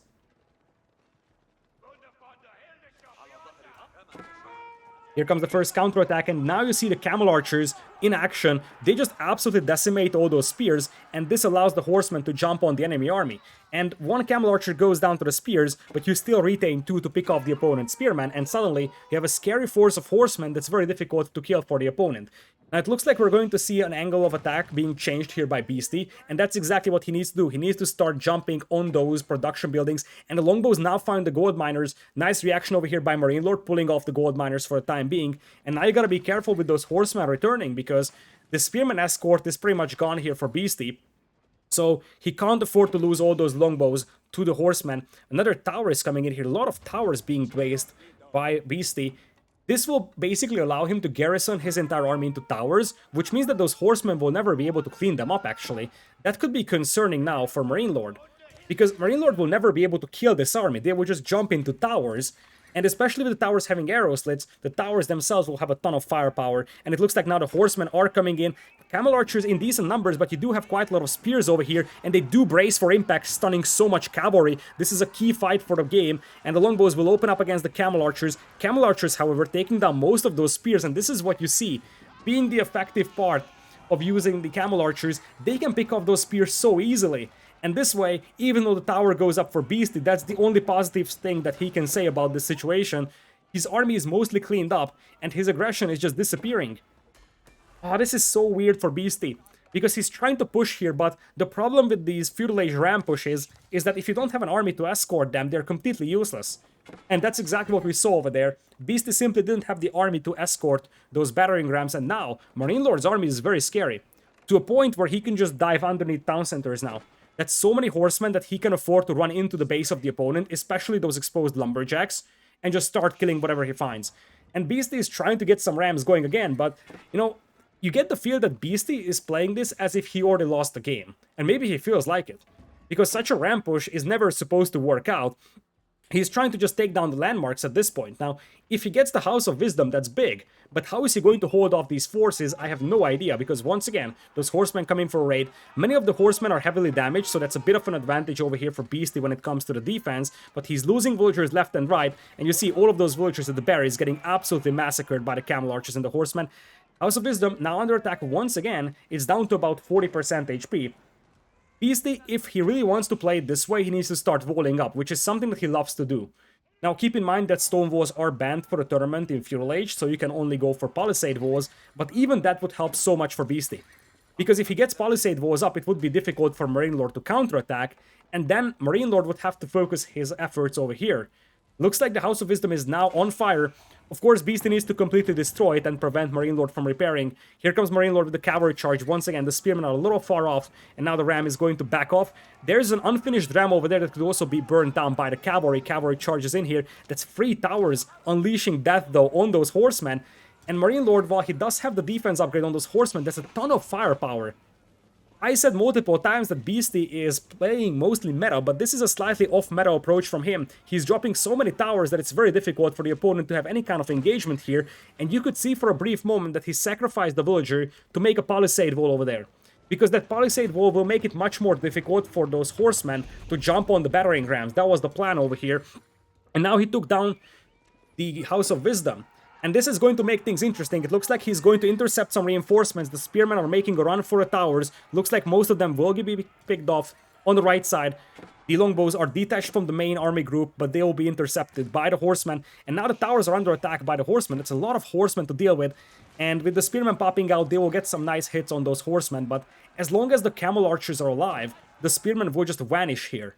Here comes the first counterattack, and now you see the camel archers in action. They just absolutely decimate all those spears, and this allows the horsemen to jump on the enemy army. And one camel archer goes down to the spears, but you still retain two to pick off the opponent's spearman, and suddenly you have a scary force of horsemen that's very difficult to kill for the opponent. Now it looks like we're going to see an angle of attack being changed here by Beastyqt, and that's exactly what he needs to do. He needs to start jumping on those production buildings, and the longbows now find the gold miners. Nice reaction over here by MarineLord, pulling off the gold miners for the time being. And now you gotta be careful with those horsemen returning, because the spearman escort is pretty much gone here for Beastyqt. So he can't afford to lose all those longbows to the horsemen. Another tower is coming in here. A lot of towers being placed by Beastyqt. This will basically allow him to garrison his entire army into towers, which means that those horsemen will never be able to clean them up, actually. That could be concerning now for MarineLord, because MarineLord will never be able to kill this army. They will just jump into towers, and especially with the towers having arrow slits, the towers themselves will have a ton of firepower, and it looks like now the horsemen are coming in. Camel archers in decent numbers, but you do have quite a lot of spears over here, and they do brace for impact, stunning so much cavalry. This is a key fight for the game, and the longbows will open up against the camel archers. Camel archers, however, taking down most of those spears, and this is what you see. Being the effective part of using the camel archers, they can pick off those spears so easily. And this way, even though the tower goes up for Beastyqt, that's the only positive thing that he can say about this situation. His army is mostly cleaned up, and his aggression is just disappearing. Oh, this is so weird for Beastyqt, because he's trying to push here, but the problem with these feudal age ram pushes is that if you don't have an army to escort them, they're completely useless. And that's exactly what we saw over there. Beastyqt simply didn't have the army to escort those battering rams, and now MarineLord's army is very scary, to a point where he can just dive underneath town centers now. That's so many horsemen that he can afford to run into the base of the opponent, especially those exposed lumberjacks, and just start killing whatever he finds. And Beastyqt is trying to get some rams going again, but, you know, you get the feel that Beastyqt is playing this as if he already lost the game. And maybe he feels like it, because such a ram push is never supposed to work out. He's trying to just take down the landmarks at this point. Now, if he gets the House of Wisdom, that's big. But how is he going to hold off these forces? I have no idea, because once again, those horsemen come in for a raid. Many of the horsemen are heavily damaged, so that's a bit of an advantage over here for Beastyqt when it comes to the defense. But he's losing villagers left and right, and you see all of those villagers at the berries getting absolutely massacred by the camel archers and the horsemen. House of Wisdom now under attack once again. It's down to about 40% HP. Beastyqt, if he really wants to play it this way, he needs to start walling up, which is something that he loves to do. Now, keep in mind that stone walls are banned for a tournament in Feudal Age, so you can only go for palisade walls, but even that would help so much for Beastyqt. Because if he gets palisade walls up, it would be difficult for MarineLord to counterattack, and then MarineLord would have to focus his efforts over here. Looks like the House of Wisdom is now on fire. Of course, Beastyqt needs to completely destroy it and prevent MarineLord from repairing. Here comes MarineLord with the cavalry charge. Once again, the spearmen are a little far off, and now the ram is going to back off. There's an unfinished ram over there that could also be burned down by the cavalry. Cavalry charges in here. That's 3 towers, unleashing death, though, on those horsemen. And MarineLord, while he does have the defense upgrade on those horsemen, that's a ton of firepower. I said multiple times that Beastyqt is playing mostly meta, but this is a slightly off-meta approach from him. He's dropping so many towers that it's very difficult for the opponent to have any kind of engagement here, and you could see for a brief moment that he sacrificed the villager to make a palisade wall over there. Because that palisade wall will make it much more difficult for those horsemen to jump on the battering rams. That was the plan over here. And now he took down the House of Wisdom. And this is going to make things interesting. It looks like he's going to intercept some reinforcements. The spearmen are making a run for the towers. Looks like most of them will be picked off. On the right side, the longbows are detached from the main army group, but they will be intercepted by the horsemen. And now the towers are under attack by the horsemen. It's a lot of horsemen to deal with. And with the spearmen popping out, they will get some nice hits on those horsemen. But as long as the camel archers are alive, the spearmen will just vanish here.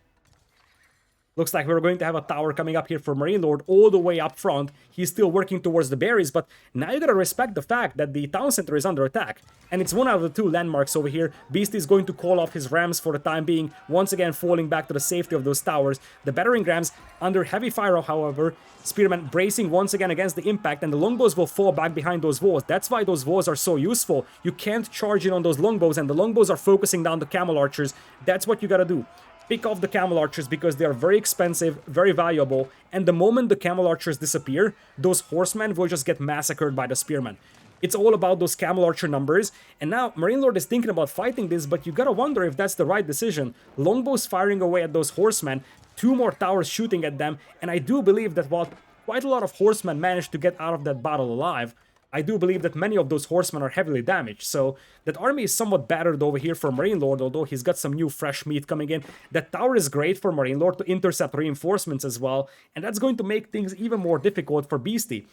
Looks like we're going to have a tower coming up here for MarineLord all the way up front. He's still working towards the berries, but now you gotta respect the fact that the town center is under attack. And it's one out of the two landmarks over here. Beastyqt is going to call off his rams for the time being, once again falling back to the safety of those towers. The battering rams under heavy fire, however, spearmen bracing once again against the impact, and the longbows will fall back behind those walls. That's why those walls are so useful. You can't charge in on those longbows, and the longbows are focusing down the camel archers. That's what you gotta do. Pick off the camel archers because they are very expensive, very valuable, and the moment the camel archers disappear, those horsemen will just get massacred by the spearmen. It's all about those camel archer numbers, and now MarineLord is thinking about fighting this, but you gotta wonder if that's the right decision. Longbows firing away at those horsemen, 2 more towers shooting at them, and I do believe that while quite a lot of horsemen managed to get out of that battle alive, I do believe that many of those horsemen are heavily damaged, so that army is somewhat battered over here for MarineLord, although he's got some new fresh meat coming in. That tower is great for MarineLord to intercept reinforcements as well, and that's going to make things even more difficult for Beastyqt.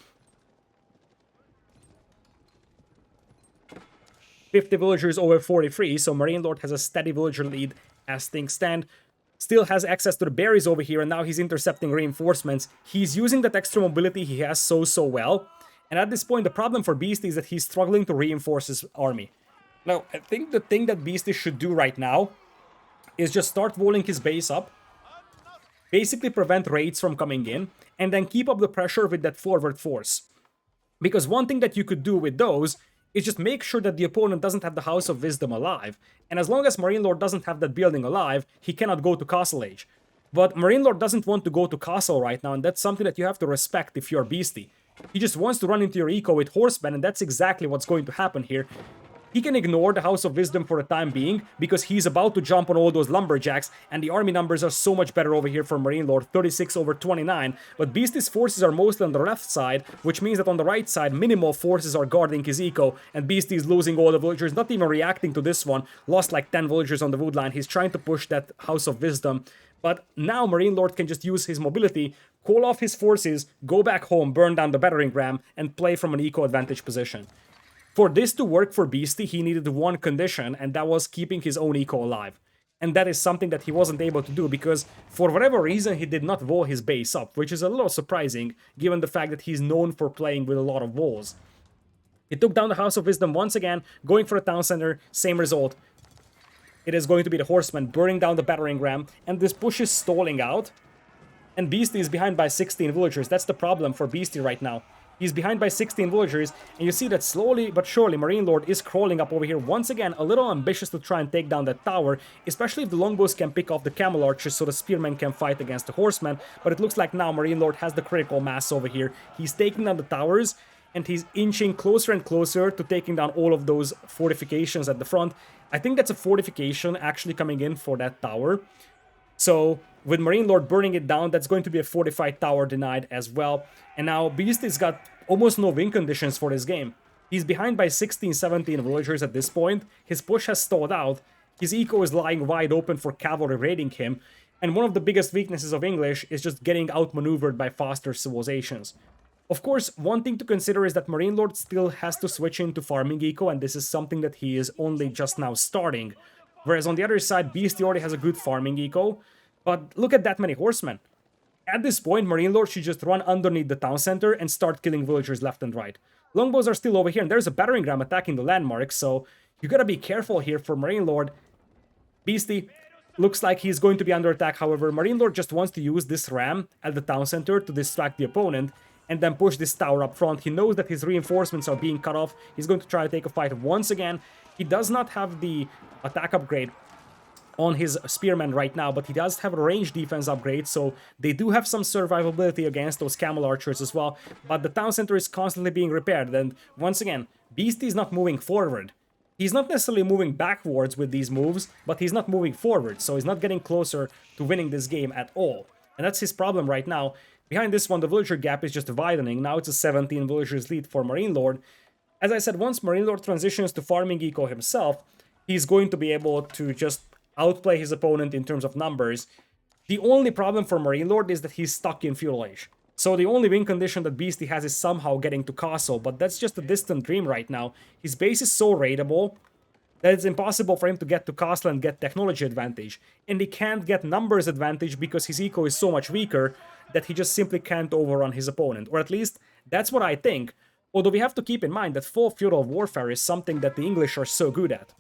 50 villagers over 43, so MarineLord has a steady villager lead as things stand. Still has access to the berries over here, and now he's intercepting reinforcements. He's using that extra mobility he has so well. And at this point, the problem for Beastyqt is that he's struggling to reinforce his army. Now, I think the thing that Beastyqt should do right now is just start walling his base up, basically prevent raids from coming in, and then keep up the pressure with that forward force. Because one thing that you could do with those is just make sure that the opponent doesn't have the House of Wisdom alive. And as long as MarineLord doesn't have that building alive, he cannot go to Castle Age. But MarineLord doesn't want to go to Castle right now, and that's something that you have to respect if you're Beastyqt. He just wants to run into your eco with horsemen, and that's exactly what's going to happen here. He can ignore the House of Wisdom for the time being, because he's about to jump on all those lumberjacks, and the army numbers are so much better over here for MarineLord, 36 over 29, but Beastyqt's forces are mostly on the left side, which means that on the right side, minimal forces are guarding his eco, and Beastyqt is losing all the villagers, not even reacting to this one, lost like 10 villagers on the wood line. He's trying to push that House of Wisdom, but now MarineLord can just use his mobility, call off his forces, go back home, burn down the battering ram, and play from an eco advantage position. For this to work for Beastyqt, he needed one condition, and that was keeping his own eco alive. And that is something that he wasn't able to do because, for whatever reason, he did not wall his base up, which is a little surprising, given the fact that he's known for playing with a lot of walls. He took down the House of Wisdom once again, going for the town center, same result. It is going to be the horsemen burning down the battering ram, and this push is stalling out. And Beastyqt is behind by 16 villagers. That's the problem for Beastyqt right now. He's behind by 16 villagers, and you see that slowly but surely MarineLord is crawling up over here once again, a little ambitious to try and take down that tower, especially if the longbows can pick off the camel archers so the spearmen can fight against the horsemen. But it looks like now MarineLord has the critical mass over here. He's taking down the towers, and he's inching closer and closer to taking down all of those fortifications at the front. I think that's a fortification actually coming in for that tower. So with MarineLord burning it down, that's going to be a fortified tower denied as well. And now Beastyqt's got almost no win conditions for this game. He's behind by 16-17 villagers at this point. His push has stalled out. His eco is lying wide open for cavalry raiding him. And one of the biggest weaknesses of English is just getting outmaneuvered by faster civilizations. Of course, one thing to consider is that MarineLord still has to switch into farming eco, and this is something that he is only just now starting. Whereas on the other side, Beastyqt already has a good farming eco, but look at that many horsemen. At this point, MarineLord should just run underneath the town center and start killing villagers left and right. Longbows are still over here, and there's a battering ram attacking the landmark, so you gotta be careful here for MarineLord. Beastyqt looks like he's going to be under attack, however, MarineLord just wants to use this ram at the town center to distract the opponent, and then push this tower up front. He knows that his reinforcements are being cut off. He's going to try to take a fight once again. He does not have the attack upgrade on his spearman right now, but he does have a range defense upgrade, so they do have some survivability against those camel archers as well. But the town center is constantly being repaired, and once again, Beasty is not moving forward. He's not necessarily moving backwards with these moves, but he's not moving forward, so he's not getting closer to winning this game at all. And that's his problem right now. Behind this one, the villager gap is just widening. Now it's a 17 villagers lead for MarineLord. As I said, once MarineLord transitions to farming eco himself, he's going to be able to just outplay his opponent in terms of numbers. The only problem for MarineLord is that he's stuck in Feudal Age. So the only win condition that Beasty has is somehow getting to Castle, but that's just a distant dream right now. His base is so raidable that it's impossible for him to get to Castle and get technology advantage. And he can't get numbers advantage because his eco is so much weaker that he just simply can't overrun his opponent. Or at least, that's what I think. Although we have to keep in mind that full feudal warfare is something that the English are so good at.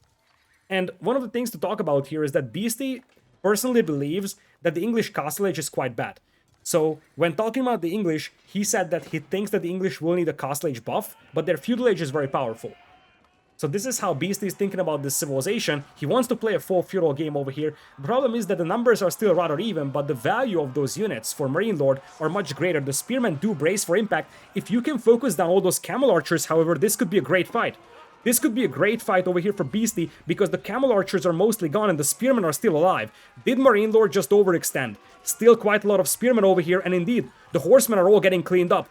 And one of the things to talk about here is that Beasty personally believes that the English Castle Age is quite bad. So, when talking about the English, he said that he thinks that the English will need a Castle Age buff, but their Feudal Age is very powerful. So this is how Beasty is thinking about this civilization. He wants to play a full feudal game over here. The problem is that the numbers are still rather even, but the value of those units for MarineLord are much greater. The spearmen do brace for impact. If you can focus down all those camel archers, however, this could be a great fight. This could be a great fight over here for Beasty, because the camel archers are mostly gone and the spearmen are still alive. Did MarineLord just overextend? Still quite a lot of spearmen over here, and indeed, the horsemen are all getting cleaned up.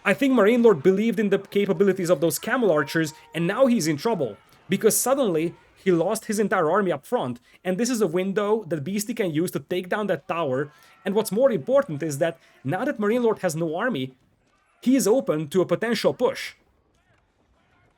I think MarineLord believed in the capabilities of those camel archers, and now he's in trouble, because suddenly he lost his entire army up front, and this is a window that Beasty can use to take down that tower. And what's more important is that now that MarineLord has no army, he is open to a potential push.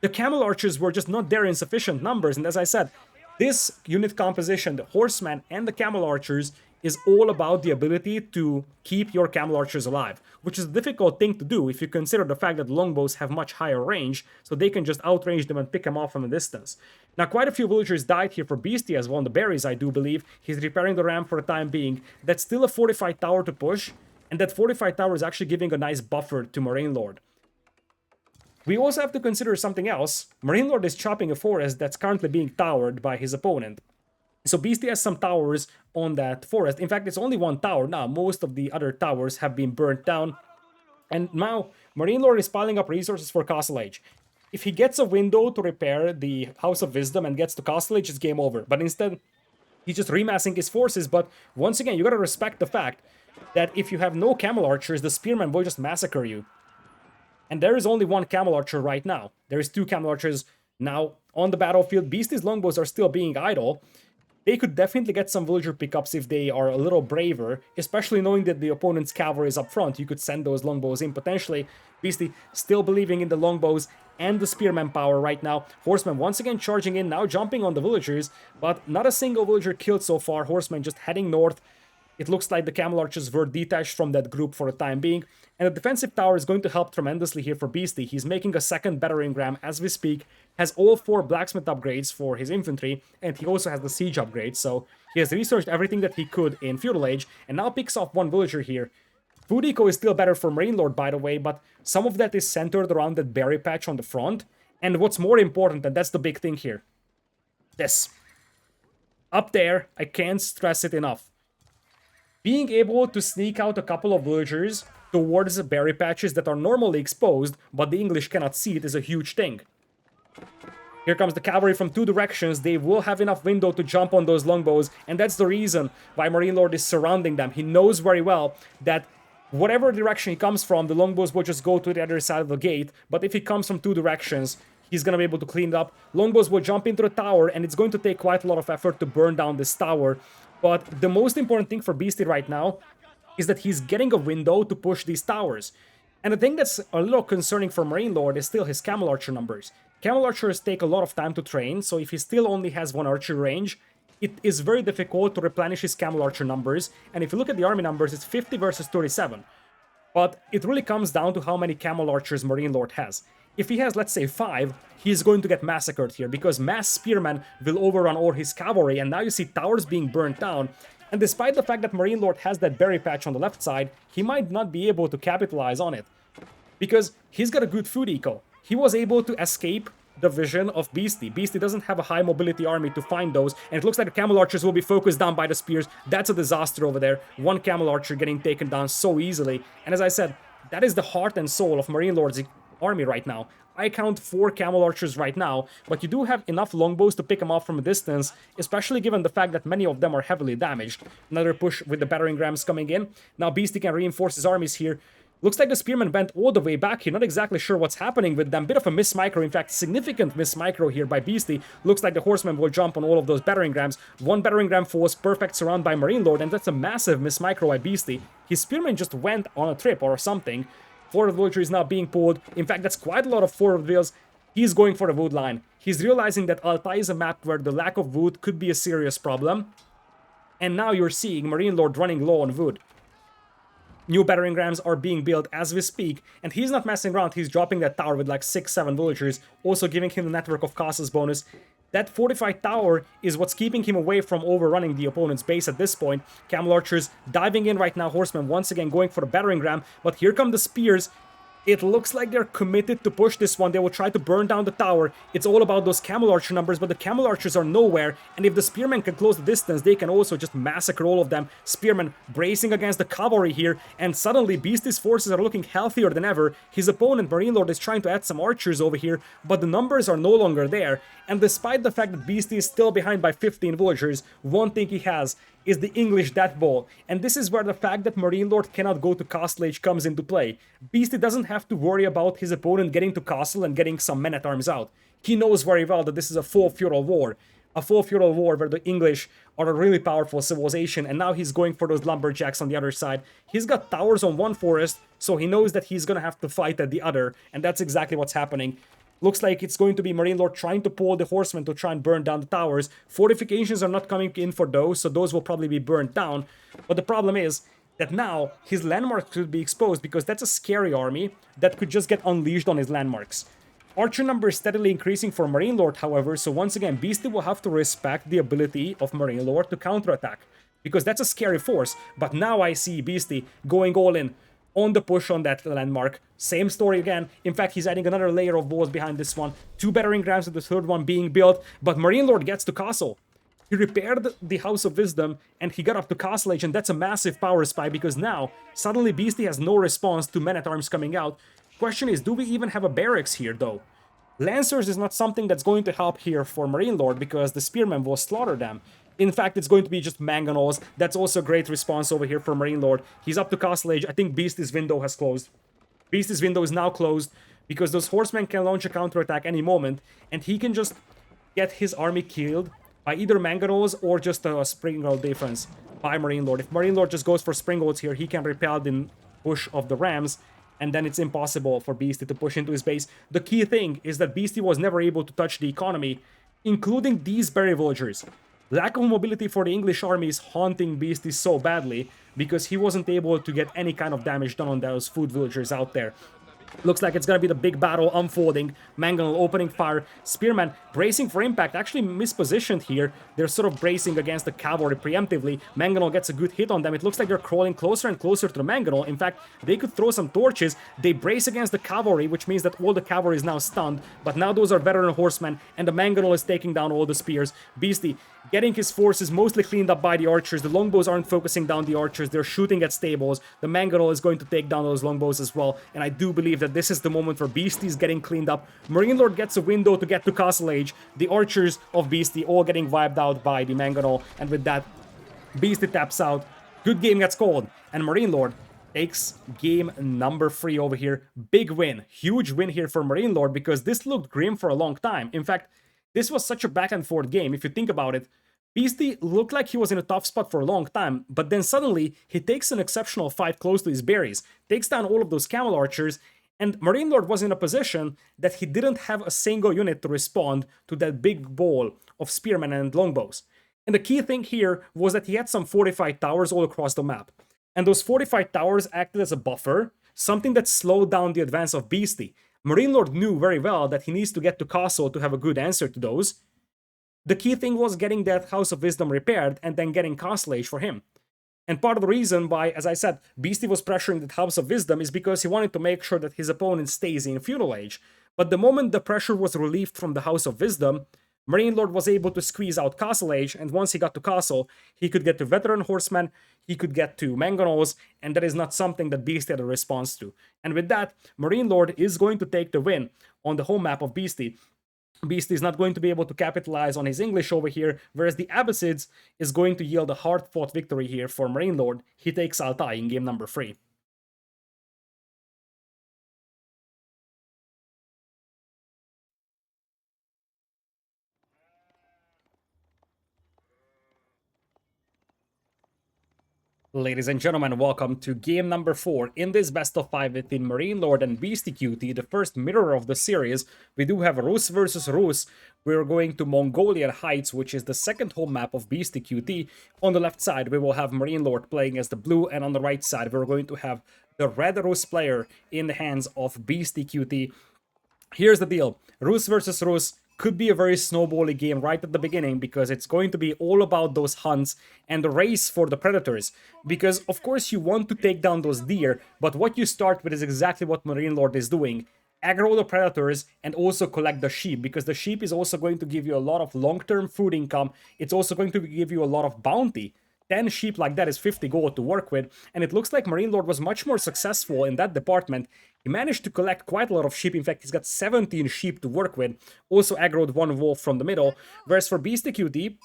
The camel archers were just not there in sufficient numbers, and as I said, this unit composition, the horsemen and the camel archers, is all about the ability to keep your camel archers alive, which is a difficult thing to do if you consider the fact that longbows have much higher range, so they can just outrange them and pick them off from a distance. Now, quite a few villagers died here for Beasty as well on the berries, I do believe. He's repairing the ramp for the time being. That's still a fortified tower to push, and that fortified tower is actually giving a nice buffer to MarineLord. We also have to consider something else. MarineLord is chopping a forest that's currently being towered by his opponent. So Beasty has some towers on that forest. In fact, it's only one tower now. Most of the other towers have been burnt down. And now, MarineLord is piling up resources for Castle Age. If he gets a window to repair the House of Wisdom and gets to Castle Age, it's game over. But instead, he's just remassing his forces. But once again, you gotta respect the fact that if you have no camel archers, the spearmen will just massacre you. And there is only one camel archer right now. There is two camel archers now on the battlefield. Beasty's longbows are still being idle. They could definitely get some villager pickups if they are a little braver, especially knowing that the opponent's cavalry is up front. You could send those longbows in potentially. Beasty still believing in the longbows and the spearman power right now. Horsemen once again charging in, now jumping on the villagers, but not a single villager killed so far. Horsemen just heading north. It looks like the camel archers were detached from that group for the time being. And the defensive tower is going to help tremendously here for Beasty. He's making a second battering ram as we speak. Has all 4 blacksmith upgrades for his infantry. And he also has the siege upgrade. So he has researched everything that he could in Feudal Age. And now picks off one villager here. Food eco is still better for MarineLord, by the way. But some of that is centered around that berry patch on the front. And what's more important, and that's the big thing here. This. Up there, I can't stress it enough. Being able to sneak out a couple of villagers towards the berry patches that are normally exposed, but the English cannot see it, is a huge thing. Here comes the cavalry from 2 directions. They will have enough window to jump on those longbows, and that's the reason why MarineLord is surrounding them. He knows very well that whatever direction he comes from, the longbows will just go to the other side of the gate, but if he comes from 2 directions, he's gonna be able to clean it up. Longbows will jump into the tower, and it's going to take quite a lot of effort to burn down this tower. But the most important thing for Beasty right now is that he's getting a window to push these towers. And the thing that's a little concerning for MarineLord is still his camel archer numbers. Camel archers take a lot of time to train, so if he still only has 1 archer range, it is very difficult to replenish his camel archer numbers. And if you look at the army numbers, it's 50 versus 37. But it really comes down to how many camel archers MarineLord has. If he has, let's say, 5, he's going to get massacred here, because mass spearmen will overrun all his cavalry, and now you see towers being burnt down. And despite the fact that MarineLord has that berry patch on the left side, he might not be able to capitalize on it, because he's got a good food eco. He was able to escape the vision of Beasty. Beasty doesn't have a high mobility army to find those, and it looks like the camel archers will be focused down by the spears. That's a disaster over there. One camel archer getting taken down so easily. And as I said, that is the heart and soul of MarineLord's army right now. I count 4 camel archers right now, but you do have enough longbows to pick them off from a distance, especially given the fact that many of them are heavily damaged. Another push with the battering rams coming in. Now Beasty can reinforce his armies here. Looks like the spearmen went all the way back here, not exactly sure what's happening with them. Bit of a miss micro, in fact, significant miss micro here by Beasty. Looks like the horsemen will jump on all of those battering rams. One battering ram falls, perfect surround by MarineLord, and that's a massive miss micro by Beasty. His spearmen just went on a trip or something. Forward villager is now being pulled. In fact, that's quite a lot of forward villas. He's going for the wood line. He's realizing that Altai is a map where the lack of wood could be a serious problem. And now you're seeing MarineLord running low on wood. New battering rams are being built as we speak, and he's not messing around. He's dropping that tower with like 6-7 villagers, also giving him the network of castles bonus. That fortified tower is what's keeping him away from overrunning the opponent's base at this point. Camel archers diving in right now, horsemen once again going for the battering ram, but here come the spears. It looks like they're committed to push this one. They will try to burn down the tower. It's all about those camel archer numbers, but the camel archers are nowhere. And if the spearmen can close the distance, they can also just massacre all of them. Spearmen bracing against the cavalry here. And suddenly, Beasty's forces are looking healthier than ever. His opponent, MarineLord, is trying to add some archers over here, but the numbers are no longer there. And despite the fact that Beasty is still behind by 15 villagers, one thing he has is the English Death Ball. And this is where the fact that MarineLord cannot go to Castle Age comes into play. Beasty doesn't have to worry about his opponent getting to Castle and getting some men-at-arms out. He knows very well that this is a full feudal war. A full feudal war where the English are a really powerful civilization, and now he's going for those lumberjacks on the other side. He's got towers on one forest, so he knows that he's gonna have to fight at the other, and that's exactly what's happening. Looks like it's going to be MarineLord trying to pull the horsemen to try and burn down the towers. Fortifications are not coming in for those, so those will probably be burnt down. But the problem is that now his landmarks could be exposed because that's a scary army that could just get unleashed on his landmarks. Archer number is steadily increasing for MarineLord, however, so once again, Beasty will have to respect the ability of MarineLord to counterattack, because that's a scary force. But now I see Beasty going all in on the push on that landmark. Same story again. In fact, he's adding another layer of walls behind this one. 2 battering rams with the third one being built, but MarineLord gets to Castle. He repaired the House of Wisdom, and he got up to Castle Age, and that's a massive power spike, because now, suddenly Beasty has no response to men-at-arms coming out. Question is, do we even have a barracks here, though? Lancers is not something that's going to help here for MarineLord, because the spearmen will slaughter them. In fact, it's going to be just mangonels. That's also a great response over here for MarineLord. He's up to Castle Age. I think Beasty's window has closed. Beasty's window is now closed, because those horsemen can launch a counterattack any moment, and he can just get his army killed by either mangonels or just a springald defense by MarineLord. If MarineLord just goes for springalds here, he can repel the push of the rams, and then it's impossible for Beasty to push into his base. The key thing is that Beasty was never able to touch the economy, including these berry villagers. Lack of mobility for the English army is haunting Beasty so badly because he wasn't able to get any kind of damage done on those food villagers out there. Looks like it's gonna be the big battle unfolding. Mangonel opening fire. Spearman bracing for impact. Actually mispositioned here. They're sort of bracing against the cavalry preemptively. Mangonel gets a good hit on them. It looks like they're crawling closer and closer to the Mangonel. In fact, they could throw some torches. They brace against the cavalry, which means that all the cavalry is now stunned. But now those are veteran horsemen, and the Mangonel is taking down all the spears. Beasty getting his forces mostly cleaned up by the archers. The longbows aren't focusing down the archers. They're shooting at stables. The Mangonel is going to take down those longbows as well. And I do believe that this is the moment where Beasty's getting cleaned up. MarineLord gets a window to get to Castle Age. The archers of Beasty all getting wiped out by the Mangonel. And with that, Beasty taps out. Good game gets called. And MarineLord takes game number 3 over here. Big win. Huge win here for MarineLord because this looked grim for a long time. In fact, this was such a back and forth game. If you think about it, Beasty looked like he was in a tough spot for a long time, but then suddenly he takes an exceptional fight close to his berries, takes down all of those camel archers, and MarineLord was in a position that he didn't have a single unit to respond to that big ball of spearmen and longbows. And the key thing here was that he had some fortified towers all across the map. And those fortified towers acted as a buffer, something that slowed down the advance of Beasty. MarineLord knew very well that he needs to get to Castle to have a good answer to those. The key thing was getting that House of Wisdom repaired and then getting Castle Age for him. And part of the reason why, as I said, Beasty was pressuring the House of Wisdom is because he wanted to make sure that his opponent stays in Feudal Age. But the moment the pressure was relieved from the House of Wisdom, MarineLord was able to squeeze out Castle Age, and once he got to Castle, he could get to Veteran Horseman, he could get to Mongols, and that is not something that Beastyqt had a response to. And with that, MarineLord is going to take the win on the home map of Beastyqt. Beastyqt is not going to be able to capitalize on his English over here, whereas the Abbasids is going to yield a hard-fought victory here for MarineLord. He takes Altai in game number 3. Ladies and gentlemen, welcome to game number 4 in this best of 5 between MarineLord and Beastyqt, the first mirror of the series. We do have Rus versus Rus. We're going to Mongolian Heights, which is the second home map of Beastyqt. On the left side, we will have MarineLord playing as the blue, and on the right side, we're going to have the red Rus player in the hands of Beastyqt. Here's the deal. Rus versus Rus could be a very snowbally game right at the beginning, because it's going to be all about those hunts and the race for the predators. Because, of course, you want to take down those deer, but what you start with is exactly what MarineLord is doing. Aggro the predators and also collect the sheep, because the sheep is also going to give you a lot of long-term food income. It's also going to give you a lot of bounty. 10 sheep like that is 50 gold to work with, and it looks like MarineLord was much more successful in that department. He managed to collect quite a lot of sheep. In fact, he's got 17 sheep to work with. Also aggroed one wolf from the middle, whereas for Beastyqt,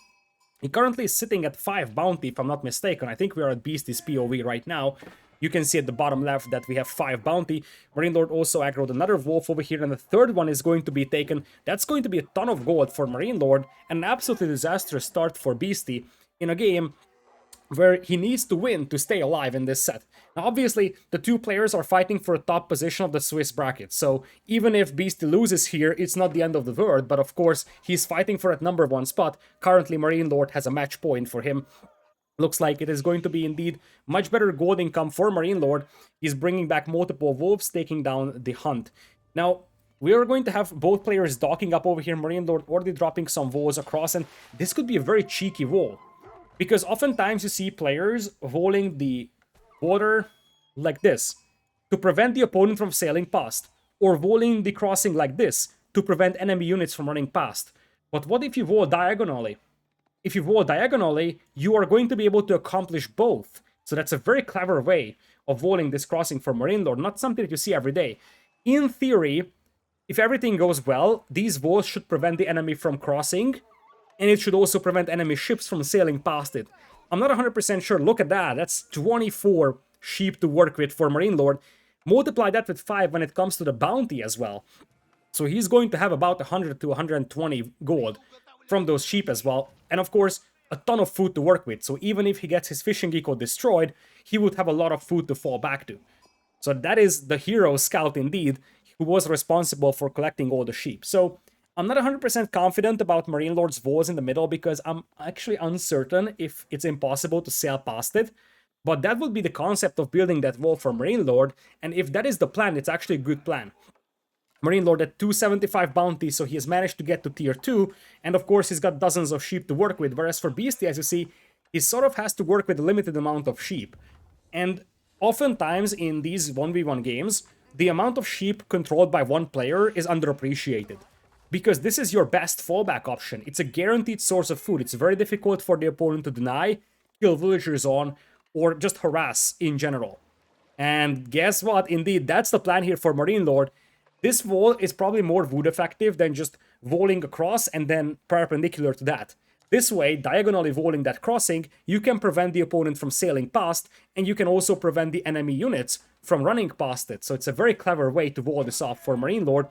he currently is sitting at 5 bounty, if I'm not mistaken. I think we are at Beastie's POV right now. You can see at the bottom left that we have 5 bounty. MarineLord also aggroed another wolf over here, and the third one is going to be taken. That's going to be a ton of gold for MarineLord, and an absolutely disastrous start for Beastie in a game where he needs to win to stay alive in this set. Now, obviously, the two players are fighting for a top position of the Swiss bracket, so even if Beastie loses here, it's not the end of the world, but of course, he's fighting for that number 1 spot. Currently, MarineLord has a match point for him. Looks like it is going to be indeed much better gold income for MarineLord. He's bringing back multiple wolves, taking down the hunt. Now, we are going to have both players docking up over here. MarineLord already dropping some walls across, and this could be a very cheeky wall. Because oftentimes you see players walling the water like this to prevent the opponent from sailing past, or walling the crossing like this to prevent enemy units from running past. But what if you wall diagonally? If you wall diagonally, you are going to be able to accomplish both. So that's a very clever way of walling this crossing for MarineLord, not something that you see every day. In theory, if everything goes well, these walls should prevent the enemy from crossing, and it should also prevent enemy ships from sailing past it. I'm not 100% sure. Look at that. That's 24 sheep to work with for MarineLord. Multiply that with 5 when it comes to the bounty as well. So he's going to have about 100 to 120 gold from those sheep as well. And of course, a ton of food to work with. So even if he gets his fishing eco destroyed, he would have a lot of food to fall back to. So that is the hero scout indeed, who was responsible for collecting all the sheep. So I'm not 100% confident about MarineLord's walls in the middle, because I'm actually uncertain if it's impossible to sail past it. But that would be the concept of building that wall for MarineLord, and if that is the plan, it's actually a good plan. MarineLord at 275 bounty, so he has managed to get to tier 2, and of course he's got dozens of sheep to work with, whereas for Beastie, as you see, he sort of has to work with a limited amount of sheep. And oftentimes in these 1v1 games, the amount of sheep controlled by one player is underappreciated, because this is your best fallback option. It's a guaranteed source of food. It's very difficult for the opponent to deny, kill villagers on, or just harass in general. And guess what? Indeed, that's the plan here for MarineLord. This wall is probably more wood effective than just walling across and then perpendicular to that. This way, diagonally walling that crossing, you can prevent the opponent from sailing past, and you can also prevent the enemy units from running past it. So it's a very clever way to wall this off for MarineLord,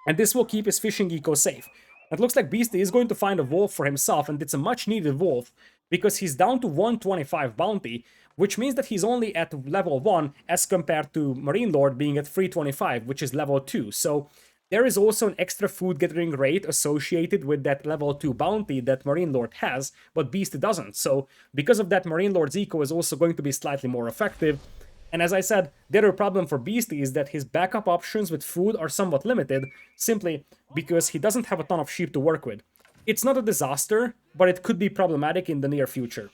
and this will keep his fishing eco safe. It looks like Beastie is going to find a wolf for himself, and it's a much needed wolf, because he's down to 125 bounty, which means that he's only at level 1 as compared to MarineLord being at 325, which is level 2. So there is also an extra food gathering rate associated with that level 2 bounty that MarineLord has, but Beastie doesn't. So because of that, MarineLord's eco is also going to be slightly more effective. And as I said, the other problem for Beastie is that his backup options with food are somewhat limited, simply because he doesn't have a ton of sheep to work with. It's not a disaster, but it could be problematic in the near future.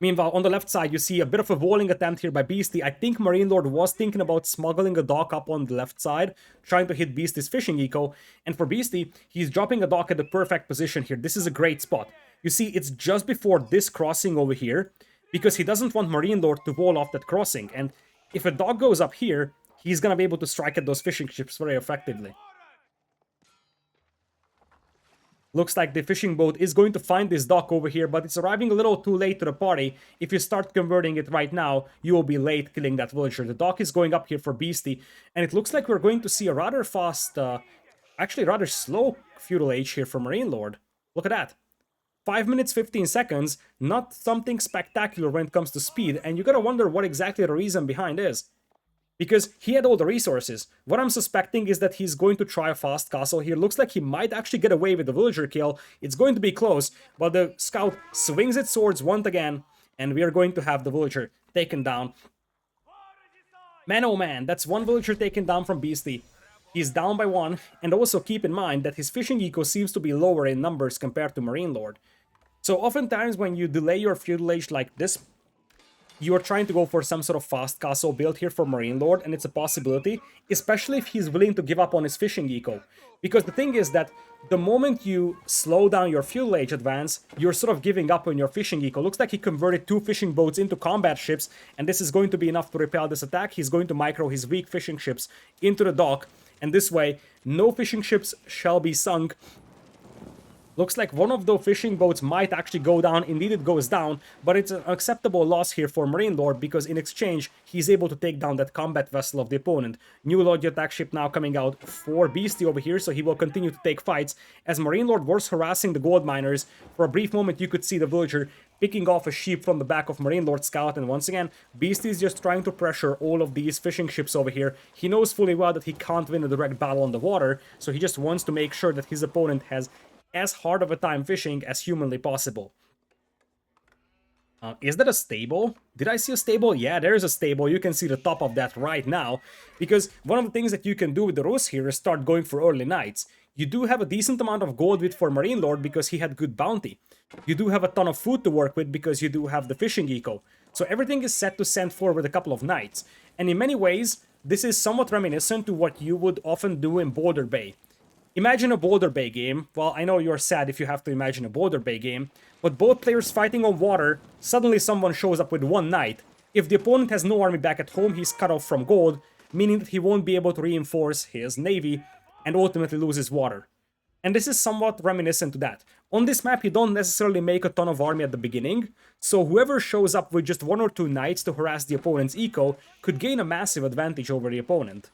Meanwhile, on the left side, you see a bit of a walling attempt here by Beasty. I think MarineLord was thinking about smuggling a dock up on the left side, trying to hit Beasty's fishing eco. And for Beasty, he's dropping a dock at the perfect position here. This is a great spot. You see, it's just before this crossing over here, because he doesn't want MarineLord to wall off that crossing. And if a dock goes up here, he's gonna be able to strike at those fishing ships very effectively. Looks like the fishing boat is going to find this dock over here, but it's arriving a little too late to the party. If you start converting it right now, you will be late killing that villager. The dock is going up here for Beasty, and it looks like we're going to see a rather fast, actually rather slow feudal age here for MarineLord. Look at that. 5 minutes 15 seconds, not something spectacular when it comes to speed, and you gotta wonder what exactly the reason behind is. Because he had all the resources. What I'm suspecting is that he's going to try a fast castle here. Looks like he might actually get away with the villager kill. It's going to be close, but the scout swings its swords once again, and we are going to have the villager taken down. Man, oh man, that's one villager taken down from Beasty. He's down by one, and also keep in mind that his fishing eco seems to be lower in numbers compared to MarineLord. So oftentimes when you delay your feudal age like this, you are trying to go for some sort of fast castle build here for MarineLord, and it's a possibility, especially if he's willing to give up on his fishing eco. Because the thing is that the moment you slow down your feudal age advance, you're sort of giving up on your fishing eco. Looks like he converted 2 fishing boats into combat ships, and this is going to be enough to repel this attack. He's going to micro his weak fishing ships into the dock, and this way, no fishing ships shall be sunk. Looks like one of the fishing boats might actually go down. Indeed, it goes down, but it's an acceptable loss here for MarineLord because in exchange, he's able to take down that combat vessel of the opponent. New Lord attack ship now coming out for Beasty over here, so he will continue to take fights. As MarineLord was harassing the gold miners, for a brief moment you could see the villager picking off a sheep from the back of MarineLord scout, and once again, Beasty is just trying to pressure all of these fishing ships over here. He knows fully well that he can't win a direct battle on the water, so he just wants to make sure that his opponent has as hard of a time fishing as humanly possible. Is that a stable? Did I see a stable? Yeah, there is a stable. You can see the top of that right now. Because one of the things that you can do with the Rus here is start going for early nights. You do have a decent amount of gold with for MarineLord because he had good bounty. You do have a ton of food to work with because you do have the fishing eco. So everything is set to send forward a couple of nights. And in many ways, this is somewhat reminiscent to what you would often do in Boulder Bay. Imagine a Boulder Bay game. Well, I know you're sad if you have to imagine a Boulder Bay game, but both players fighting on water, suddenly someone shows up with one knight. If the opponent has no army back at home, he's cut off from gold, meaning that he won't be able to reinforce his navy and ultimately loses water. And this is somewhat reminiscent to that. On this map, you don't necessarily make a ton of army at the beginning, so whoever shows up with just 1 or 2 knights to harass the opponent's eco could gain a massive advantage over the opponent.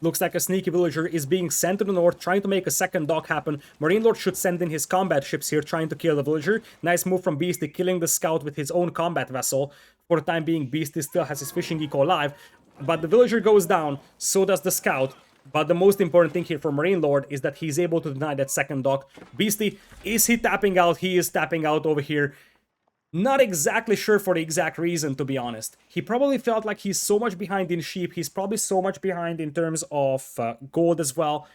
Looks like a sneaky villager is being sent to the north, trying to make a second dock happen. MarineLord should send in his combat ships here, trying to kill the villager. Nice move from Beasty, killing the scout with his own combat vessel. For the time being, Beasty still has his fishing eco alive. But the villager goes down, so does the scout. But the most important thing here for MarineLord is that he's able to deny that second dock. Beasty, is he tapping out? He is tapping out over here. Not exactly sure for the exact reason, to be honest. He probably felt like he's so much behind in sheep. He's probably so much behind in terms of gold as well.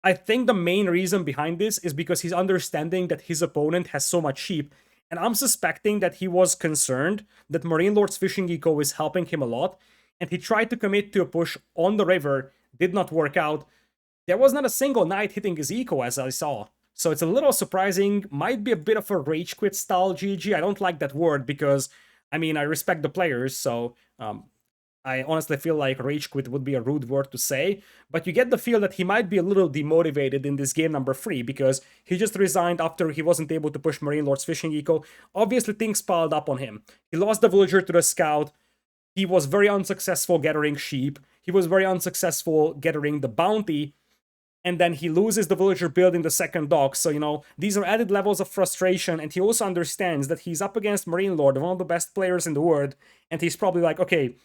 I think the main reason behind this is because he's understanding that his opponent has so much sheep. And I'm suspecting that he was concerned that MarineLord's fishing eco is helping him a lot. And he tried to commit to a push on the river. Did not work out. There was not a single knight hitting his eco, as I saw. So it's a little surprising, might be a bit of a rage quit style GG. I don't like that word because, I mean, I respect the players, so I honestly feel like rage quit would be a rude word to say. But you get the feel that he might be a little demotivated in this game number 3 because he just resigned after he wasn't able to push MarineLord's fishing eco. Obviously, things piled up on him. He lost the villager to the scout. He was very unsuccessful gathering sheep. He was very unsuccessful gathering the bounty. And then he loses the villager building the second dock. So, you know, these are added levels of frustration. And he also understands that he's up against MarineLord, one of the best players in the world. And he's probably like, okay,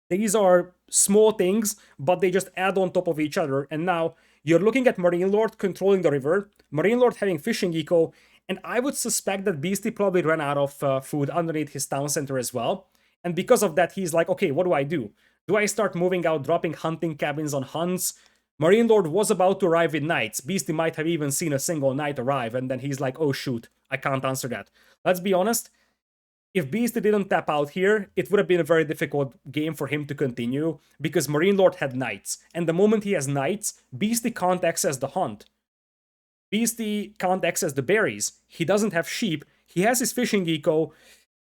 these are small things, but they just add on top of each other. And now you're looking at MarineLord controlling the river, MarineLord having fishing eco. And I would suspect that Beasty probably ran out of food underneath his town center as well. And because of that, he's like, okay, what do I do? Do I start moving out, dropping hunting cabins on hunts? MarineLord was about to arrive with knights. Beasty might have even seen a single knight arrive, and then he's like, oh shoot, I can't answer that. Let's be honest, if Beasty didn't tap out here, it would have been a very difficult game for him to continue, because MarineLord had knights, and the moment he has knights, Beasty can't access the hunt. Beasty can't access the berries. He doesn't have sheep. He has his fishing eco,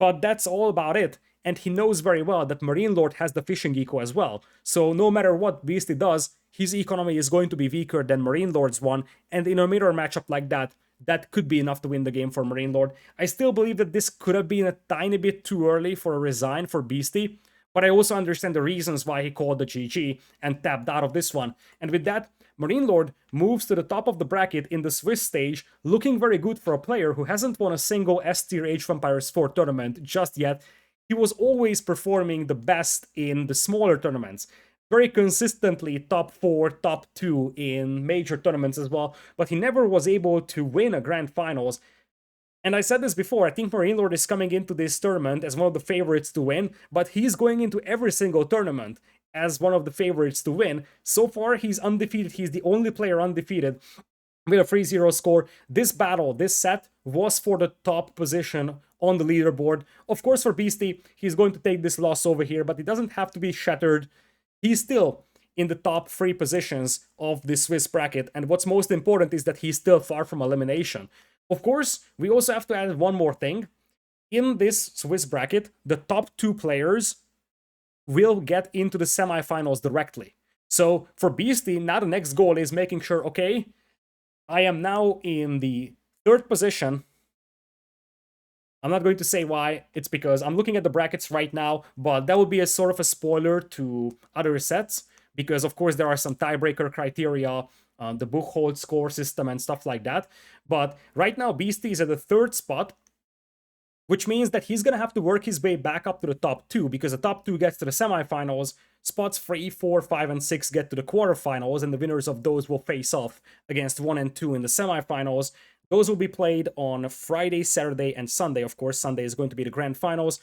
but that's all about it. And he knows very well that MarineLord has the fishing eco as well. So no matter what Beasty does, his economy is going to be weaker than MarineLord's one. And in a mirror matchup like that, that could be enough to win the game for MarineLord. I still believe that this could have been a tiny bit too early for a resign for Beasty, but I also understand the reasons why he called the GG and tapped out of this one. And with that, MarineLord moves to the top of the bracket in the Swiss stage, looking very good for a player who hasn't won a single S-tier Age of Empires 4 tournament just yet. He was always performing the best in the smaller tournaments. Very consistently top 4, top 2 in major tournaments as well, but he never was able to win a grand finals. And I said this before, I think MarineLord is coming into this tournament as one of the favorites to win, but he's going into every single tournament as one of the favorites to win. So far, he's undefeated. He's the only player undefeated with a 3-0 score. This battle, this set, was for the top position on the leaderboard. Of course, for Beasty, he's going to take this loss over here, but it doesn't have to be shattered. He's still in the top 3 positions of the Swiss bracket, and what's most important is that he's still far from elimination. Of course, we also have to add one more thing. In this Swiss bracket, the top 2 players will get into the semifinals directly. So for Beasty, now the next goal is making sure, okay, I am now in the 3rd position. I'm not going to say why, it's because I'm looking at the brackets right now, but that would be a sort of a spoiler to other sets, because of course there are some tiebreaker criteria, the Buchholz score system and stuff like that. But right now Beasty is at the 3rd spot, which means that he's going to have to work his way back up to the top 2, because the top 2 gets to the semifinals, spots 3, 4, 5, and 6 get to the quarterfinals, and the winners of those will face off against 1 and 2 in the semifinals. Those will be played on Friday, Saturday, and Sunday. Of course, Sunday is going to be the grand finals.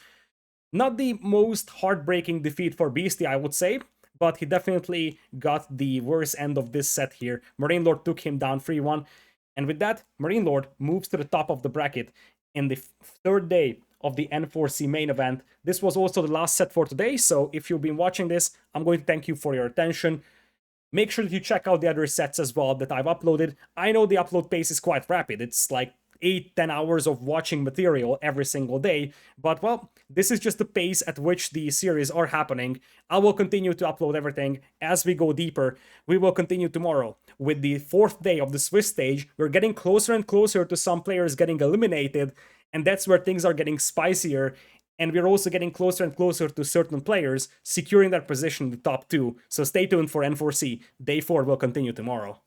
Not the most heartbreaking defeat for Beasty, I would say, but he definitely got the worst end of this set here. MarineLord took him down 3-1, and with that, MarineLord moves to the top of the bracket in the 3rd day of the N4C main event. This was also the last set for today, so if you've been watching this, I'm going to thank you for your attention. Make sure that you check out the other sets as well that I've uploaded. I know the upload pace is quite rapid. It's like 8-10 hours of watching material every single day, but well, this is just the pace at which the series are happening. I will continue to upload everything as we go deeper. We will continue tomorrow with the 4th day of the Swiss stage. We're getting closer and closer to some players getting eliminated, and that's where things are getting spicier. And we're also getting closer and closer to certain players securing their position in the top 2. So stay tuned for N4C. Day 4 will continue tomorrow.